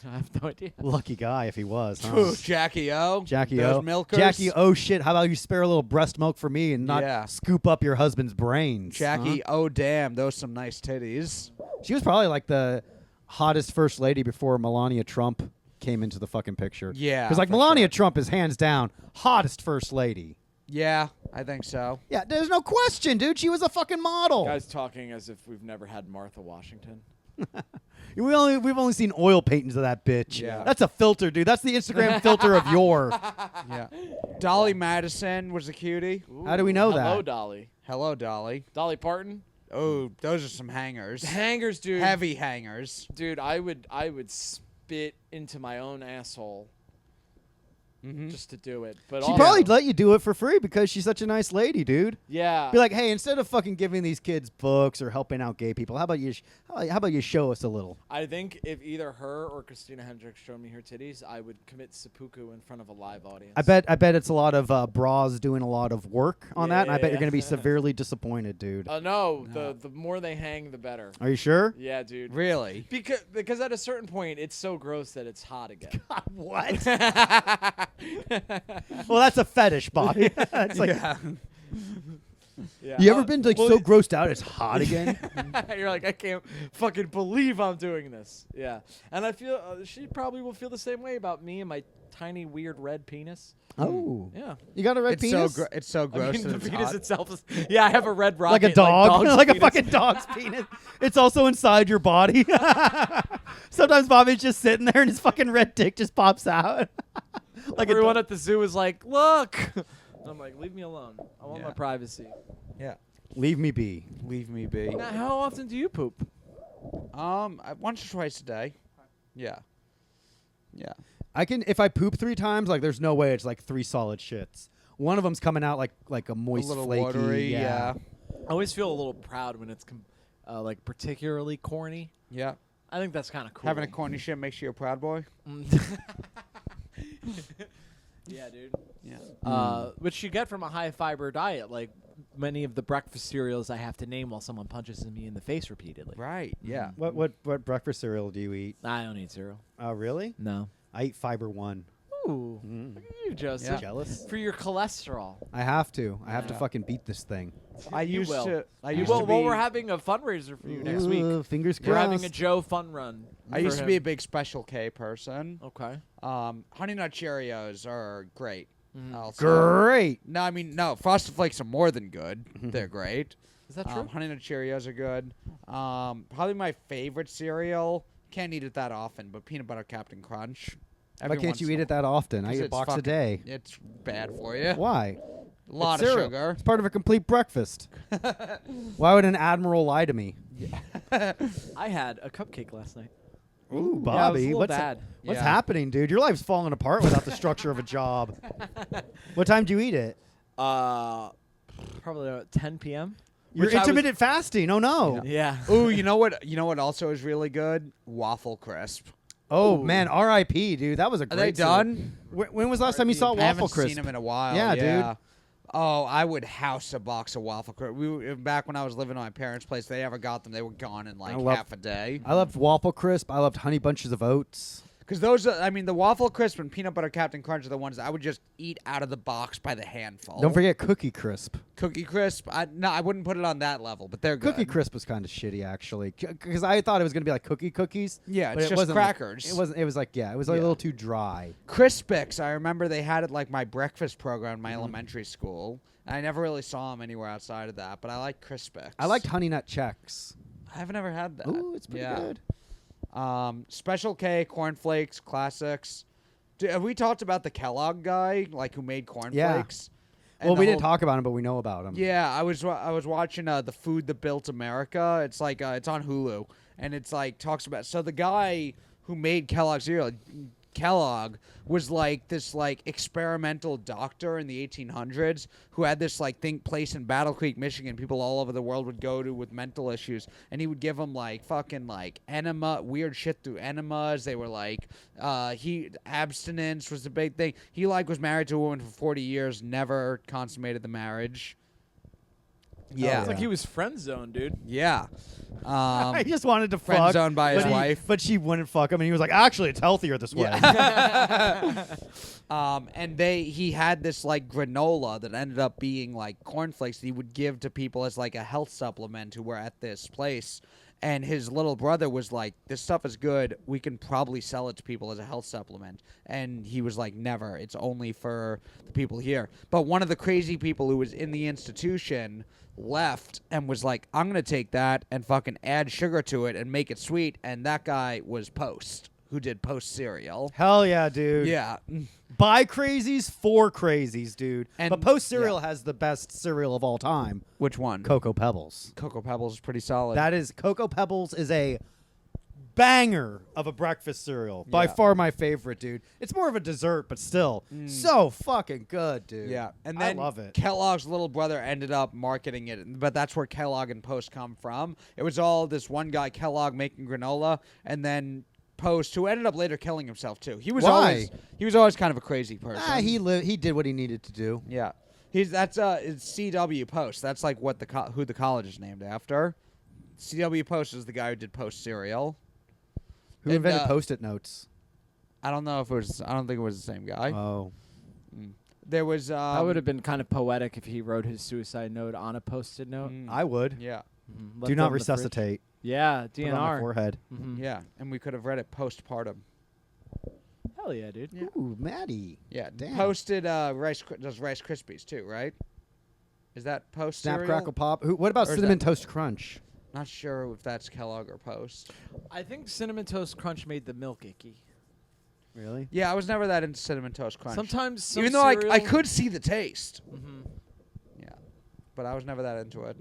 I have no idea. Lucky guy if he was, huh? Ooh, Jackie O. Jackie Those O. milkers. Jackie O shit. How about you spare a little breast milk for me and not Yeah. scoop up your husband's brains? Jackie, huh? oh damn, those some nice titties. She was probably like the hottest first lady before Melania Trump came into the fucking picture. Yeah, Because like for Melania sure. Trump is hands down hottest first lady. Yeah, I think so. Yeah, there's no question, dude. She was a fucking model. Guys talking as if we've never had Martha Washington. We've only seen oil paintings of that bitch. Yeah. That's a filter, dude. That's the Instagram filter of your. Yeah. Dolly Madison was a cutie. How do we know Hello, that? Dolly. Hello, Dolly. Dolly Parton. Oh, those are some hangers. Hangers, dude. Heavy hangers. Dude, I would spit into my own asshole just to do it. But She also, probably let you do it for free because she's such a nice lady, dude. yeah. Be like, hey, instead of fucking giving these kids books or helping out gay people, how about you show us a little? I think if either her or Christina Hendricks showed me her titties, I would commit seppuku in front of a live audience. I bet it's a lot of bras doing a lot of work on that, and I bet you're gonna be Yeah. severely disappointed, dude. No, the more they hang, the better. Are you sure? Yeah, dude. Really? Because at a certain point, it's so gross that it's hot again. What? Well, that's a fetish, Bobby. It's like, Yeah. Yeah. you ever been like well, so grossed out it's hot again? You're like, I can't fucking believe I'm doing this. Yeah. And I feel she probably will feel the same way about me and my tiny, weird red penis. Oh, Yeah. you got a red It's penis? it's so I gross mean, that the it's penis hot. itself is. Yeah, I have a red rocket. Like a dog, dog's like a penis. fucking dog's penis. It's also inside your body. Sometimes Bobby's just sitting there and his fucking red dick just pops out. Like a Everyone dog. at the zoo is like, look. And I'm like, leave me alone. I want my Yeah. privacy. Yeah. Leave me be. Leave me be. Now, how often do you poop? Once or twice a day. Yeah. Yeah. I can if I poop 3 times, like there's no way it's like 3 solid shits. One of them's coming out like a moist, a little flaky. watery. Yeah. I always feel a little proud when it's like particularly corny. Yeah. I think that's kind of cool. Having a corny shit makes you a proud boy. Yeah, dude. Yeah. Which you get from a high fiber diet, like many of the breakfast cereals I have to name while someone punches me in the face repeatedly. Right. Yeah. What breakfast cereal do you eat? I don't eat cereal. Oh, really? No. I eat Fiber One. Ooh. Look at you, Joseph. Yeah. Jealous? For your cholesterol. I have to. I have to Yeah. fucking beat this thing. I You used will. to. I You used will. to Well, be. we're having a fundraiser for you next Ooh, week. Fingers We're crossed. having a Joe fun run. I for used to him. be a big Special K person. Okay. Honey Nut Cheerios are great. Also. Great. No, I mean no. Frosted Flakes are more than good. They're great. Is that true? Honey Nut Cheerios are good. Probably my favorite cereal. Can't eat it that often, but peanut butter Captain Crunch. Why can't you eat it that often? I eat a It's box a fucking- day. It's bad for you. Why? A lot It's of cereal. sugar. It's part of a complete breakfast. Why would an admiral lie to me? I had a cupcake last night. Ooh, Yeah, it was Bobby, a little what's bad. what's Yeah. happening, dude? Your life's falling apart without the structure of a job. What time do you eat it? Probably about 10 p.m. You're Which I was- intermittent fasting. Oh no. Yeah. Ooh, you know what? You know what also is really good? Waffle crisp. Oh Ooh. man, R.I.P. Dude, that was a Are great. they cereal. done? When was the last time you saw I haven't Waffle Crisp? seen them in a while. Yeah, dude. Oh, I would house a box of waffle crisp. Back when I was living at my parents' place, they ever got them. They were gone in like half a day. I loved Waffle Crisp. I loved Honey Bunches of Oats. Because those, I mean, the waffle crisp and peanut butter Captain Crunch are the ones that I would just eat out of the box by the handful. Don't forget Cookie Crisp. Cookie Crisp. No, I wouldn't put it on that level, but they're good. Cookie Crisp was kind of shitty actually, because I thought it was gonna be like cookies. Yeah, but it's it just wasn't like- crackers. it wasn't. It was like it was like a Yeah. little too dry. Crispix, I remember they had it like my breakfast program in my Mm-hmm. elementary school. I never really saw them anywhere outside of that, but I like Crispix. I liked Honey Nut Chex. I've never had that. Ooh, it's pretty good. Special K, cornflakes, classics. Have we talked about the Kellogg guy, like who made cornflakes? Well, we didn't talk about him, but we know about him. Yeah, I was watching The Food That Built America. It's like it's on Hulu, and it's like talks about the guy who made Kellogg cereal. Kellogg was like this like experimental doctor in the 1800s who had this like place in Battle Creek, Michigan. People all over the world would go to with mental issues, and he would give them like fucking like weird shit through enemas. They were like abstinence was the big thing. He like was married to a woman for 40 years, never consummated the marriage. Yeah, It's like he was friend zoned, dude. yeah. I just wanted to friend fuck, zoned by his wife. but she wouldn't fuck him, and he was like, "Actually, it's healthier this way." And he had this like granola that ended up being like cornflakes that he would give to people as like a health supplement who were at this place. And his little brother was like, "This stuff is good. We can probably sell it to people as a health supplement." And he was like, "Never. It's only for the people here." But one of the crazy people who was in the institution left and was like, "I'm going to take that and fucking add sugar to it and make it sweet." And that guy was Post, who did Post cereal. Hell yeah, dude. Yeah. Buy crazies for crazies, dude. And- but Post cereal yeah. has the best cereal of all time, Which one? Cocoa Pebbles. Cocoa Pebbles is pretty solid. That is Cocoa Pebbles is a banger of a breakfast cereal. By Yeah. far my favorite, dude. It's more of a dessert, but still so fucking good, dude. Yeah, and then I love it. Kellogg's little brother ended up marketing it, but that's where Kellogg and Post come from. It was all this one guy, Kellogg, making granola, and then Post, who ended up later killing himself too. He was Why? always kind of a crazy person. He did what he needed to do. Yeah, it's CW Post. That's like what who the college is named after. CW Post is the guy who did Post cereal. Who And, invented Post-it notes? I don't know if it was. I don't think it was the same guy. Oh. There was. That would have been kind of poetic if he wrote his suicide note on a post-it note. I would. Yeah. Mhm. Left Do it not on the fridge. resuscitate. Yeah, Put it on my DNR. forehead. Mhm. Yeah, and we could have read it postpartum. Hell yeah, dude. Ooh, Maddie. Yeah, Damn. posted does Rice Krispies too, right? Is that Post Snap, cereal? Crackle, Pop. What about Or is Cinnamon that- Toast Crunch? Not sure if that's Kellogg or Post. I think Cinnamon Toast Crunch made the milk icky. Really? Yeah, I was never that into Cinnamon Toast Crunch. Sometimes, some even though I cereal- could see the taste. Mhm. Yeah, but I was never that into it.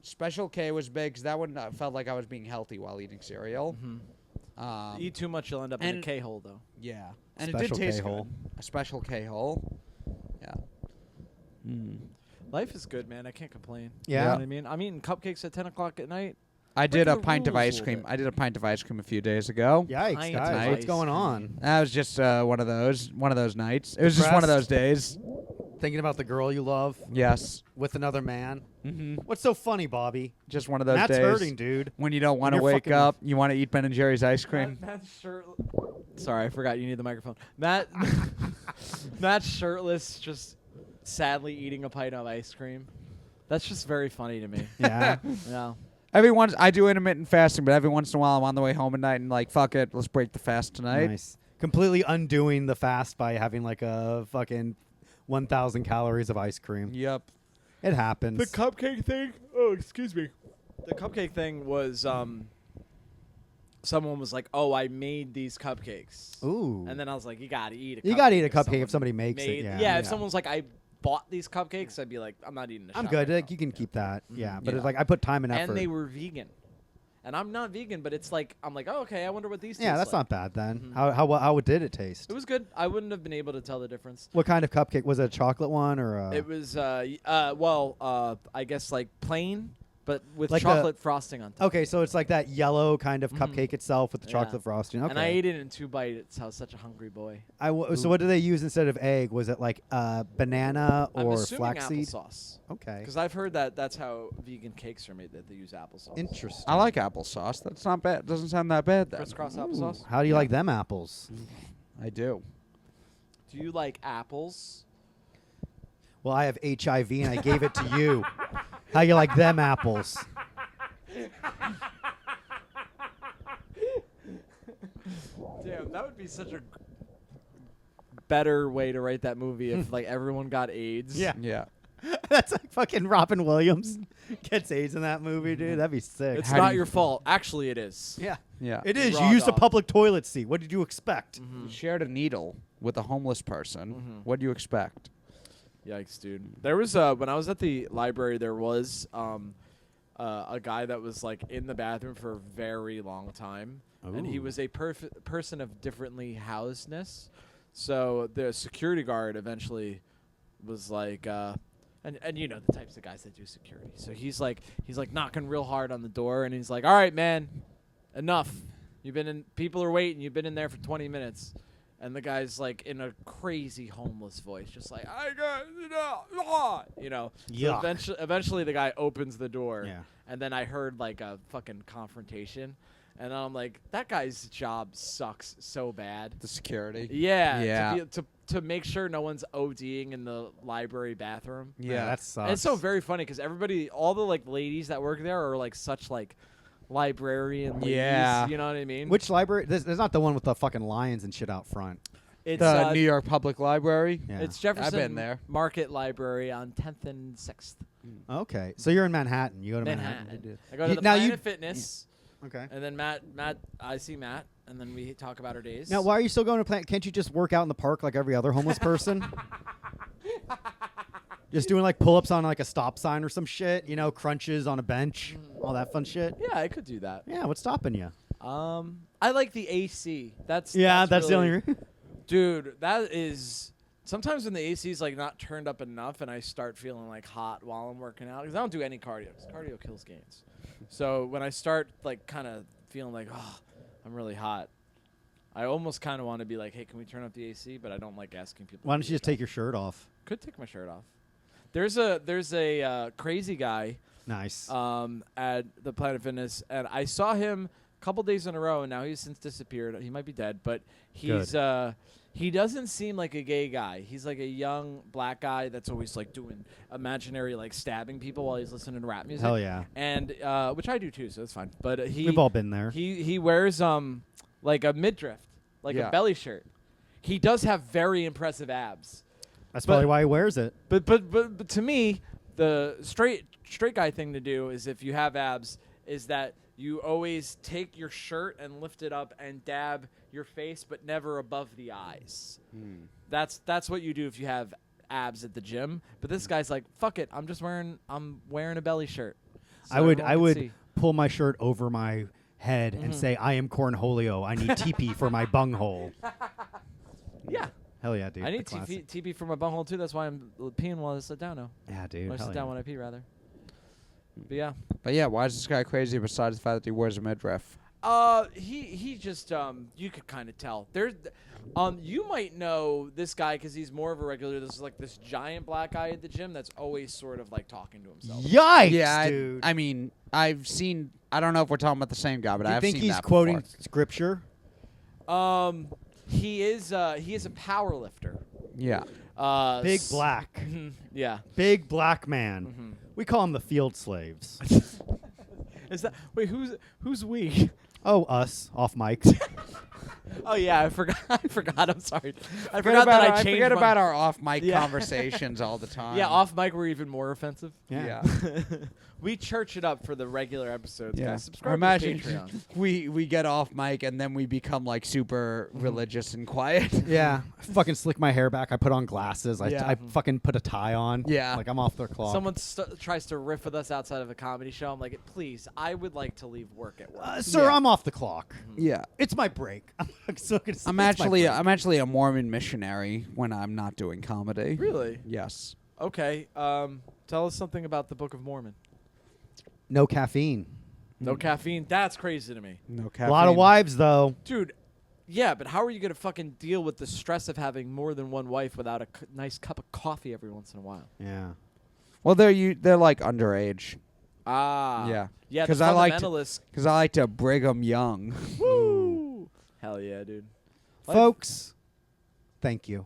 Special K was big because that one felt like I was being healthy while eating cereal. Eat too much, you'll end up in a and- K-hole, though. Yeah, and Special it did taste K-hole. good. A special K-hole. Yeah. Life is good, man. I can't complain. Yeah. You know what I mean? I'm eating cupcakes at 10 o'clock at night. I did Breaking a the pint of rules a ice little cream. bit. I did a pint of ice cream a few days ago. Yikes, Pints guys. of What's ice going cream. on? That was just one of those nights. It was just one of those Depressed? days. Thinking about the girl you love Yes. with another man. Mm-hmm. What's so funny, Bobby? Just one of those That's days. hurting, dude. When you don't want to You're wake fucking- up, you want to eat Ben and Jerry's ice cream. Matt's shirtless. Sorry, I forgot you need the microphone. Matt's shirtless, just sadly eating a pint of ice cream. That's just very funny to me. Yeah. Yeah. I do intermittent fasting, but every once in a while I'm on the way home at night and like, fuck it, let's break the fast tonight. Nice. Completely undoing the fast by having like a fucking 1,000 calories of ice cream. Yep. It happens. The cupcake thing? Oh, excuse me. The cupcake thing was someone was like, "Oh, I made these cupcakes." Ooh. And then I was like, "You got to eat a cupcake." You gotta eat a if cupcake someone if somebody makes it, made- yeah. if someone's like, "I bought these cupcakes," I'd be like, "I'm not eating a I'm shot good. right Like, now." you can keep that. Yeah. But Yeah. it's like I put time and effort. And they were vegan. and I'm not vegan, but it's like I'm like, oh, okay, I wonder what these. Yeah, taste that's like. not bad then. Mhm. How did it taste? It was good. I wouldn't have been able to tell the difference. What kind of cupcake was it? A chocolate one or? It was I guess like plain, but with Like chocolate frosting on top. Okay, so it's like that yellow kind of Mhm. cupcake itself with the Yeah. chocolate frosting. Okay. And I ate it in 2 bites. I was such a hungry boy. So what did they use instead of egg? Was it like banana I'm or assuming flaxseed? applesauce. Okay. Because I've heard that that's how vegan cakes are made, that they use applesauce. Interesting. I like applesauce. That's not bad. Doesn't sound that bad then. Crisscross applesauce. How do you like them apples? I do. Do you like apples? Well, I have HIV and I gave it to you. How you like them apples? Damn, that would be such a better way to write that movie if like everyone got AIDS. Yeah. Yeah. That's like fucking Robin Williams gets AIDS in that movie, dude. That'd be sick. It's How do not you- your fault. Actually, it is. Yeah. Yeah. It is. You Raw used a dog. public toilet seat. What did you expect? You shared a needle with a homeless person. Mhm. What do you expect? Yikes, dude. There was when I was at the library, there was a guy that was like in the bathroom for a very long time, and he Ooh. was a person of differently housedness. So the security guard eventually was like, and you know the types of guys that do security. So he's like knocking real hard on the door, and he's like, "All right, man, enough. You've been in. People are waiting. You've been in there for 20 minutes." And the guy's like in a crazy homeless voice, just like I got you know. So Yuck. eventually the guy opens the door, Yeah. and then I heard like a fucking confrontation, and I'm like, that guy's job sucks so bad. The security. Yeah, Yeah. to make sure no one's ODing in the library bathroom. Yeah, that sucks. And it's so very funny because everybody, all the like ladies that work there are like such like librarian ladies. Yeah. You know what I mean? Which library? There's not the one with the fucking lions and shit out front. it's The New York Public Library. Yeah. It's Jefferson been there. Market Library on 10th and 6th. Okay. So you're in Manhattan. You go to Manhattan. Manhattan. I go to You- the now you- Planet Fitness, Okay. and then I see Matt, and then we talk about our days. Now, why are you still going to Planet? Can't you just work out in the park like every other homeless person? Just doing like pull-ups on like a stop sign or some shit, you know, crunches on a bench, all that fun shit. Yeah, I could do that. Yeah, what's stopping you? I like the AC. That's That's the really- only reason. Dude, that is sometimes when the AC is like not turned up enough, and I start feeling like hot while I'm working out because I don't do any cardio. 'Cause cardio kills gains. So when I start like kind of feeling like, oh, I'm really hot, I almost kind of want to be like, hey, can we turn up the AC? But I don't like asking people. Why to don't do you just that. take your shirt off? Could take my shirt off. There's a crazy guy Nice. at the Planet Fitness, and I saw him a couple days in a row, and now he's since disappeared. He might be dead, but he's he doesn't seem like a gay guy. He's like a young black guy that's always like doing imaginary like stabbing people while he's listening to rap music. Hell yeah. And which I do too, so it's fine. But We've all been there. he wears like a midriff, like Yeah. a belly shirt. He does have very impressive abs. That's but- probably why he wears it. But to me, the straight guy thing to do is if you have abs is that you always take your shirt and lift it up and dab your face, but never above the eyes. That's what you do if you have abs at the gym. But this guy's like, fuck it, I'm wearing a belly shirt. So I would everyone can see. pull my shirt over my head and Mhm. say, I am Cornholio. I need TP for my bunghole. Yeah, Hell yeah, dude. I The need classic. TP for my bunghole too. That's why I'm peeing while I sit down now. Yeah, dude. When I hell sit yeah. down when I pee, rather. But yeah. But yeah, why is this guy crazy besides the fact that he wears a midriff? He just you could kind of tell. You might know this guy because he's more of a regular. This is like this giant black guy at the gym that's always sort of like talking to himself. Yikes, Yeah, dude. I mean, I've seen. I don't know if we're talking about the same guy, but Do you I've think seen he's that quoting before. scripture? He is a power lifter. Yeah. Big black. Mhm, yeah. Big black man. Mhm. We call him the field slaves. Is that wait? Who's we? Oh, us. Off mic. Oh yeah, I forgot. I forgot. I'm sorry. I forgot that I changed. forget my- about our off mic Yeah. conversations all the time. Yeah, off mic we're even more offensive. Yeah. We church it up for the regular episodes, Yeah. guys. Or Subscribe imagine to Patreon. we get off mic and then we become like super religious and quiet. Yeah, I fucking slick my hair back. I put on glasses. Yeah. I fucking put a tie on. Yeah. like I'm off their clock. Someone tries to riff with us outside of a comedy show. I'm like, please, I would like to leave work at work. Sir, Yeah. I'm off the clock. Yeah. It's my break. I'm so gonna I'm actually a Mormon missionary when I'm not doing comedy. Really? Yes. Okay. Tell us something about the Book of Mormon. no caffeine. No caffeine. That's crazy to me. No A lot of wives though. Dude, yeah, but how are you going to fucking deal with the stress of having more than one wife without a nice cup of coffee every once in a while? Yeah. Well, they're like underage. Ah. Yeah. Yeah, the 'Cause I like to- fundamentalists. Because I like to brig 'em young. Woo! Hell yeah, dude. Life- Folks, thank you.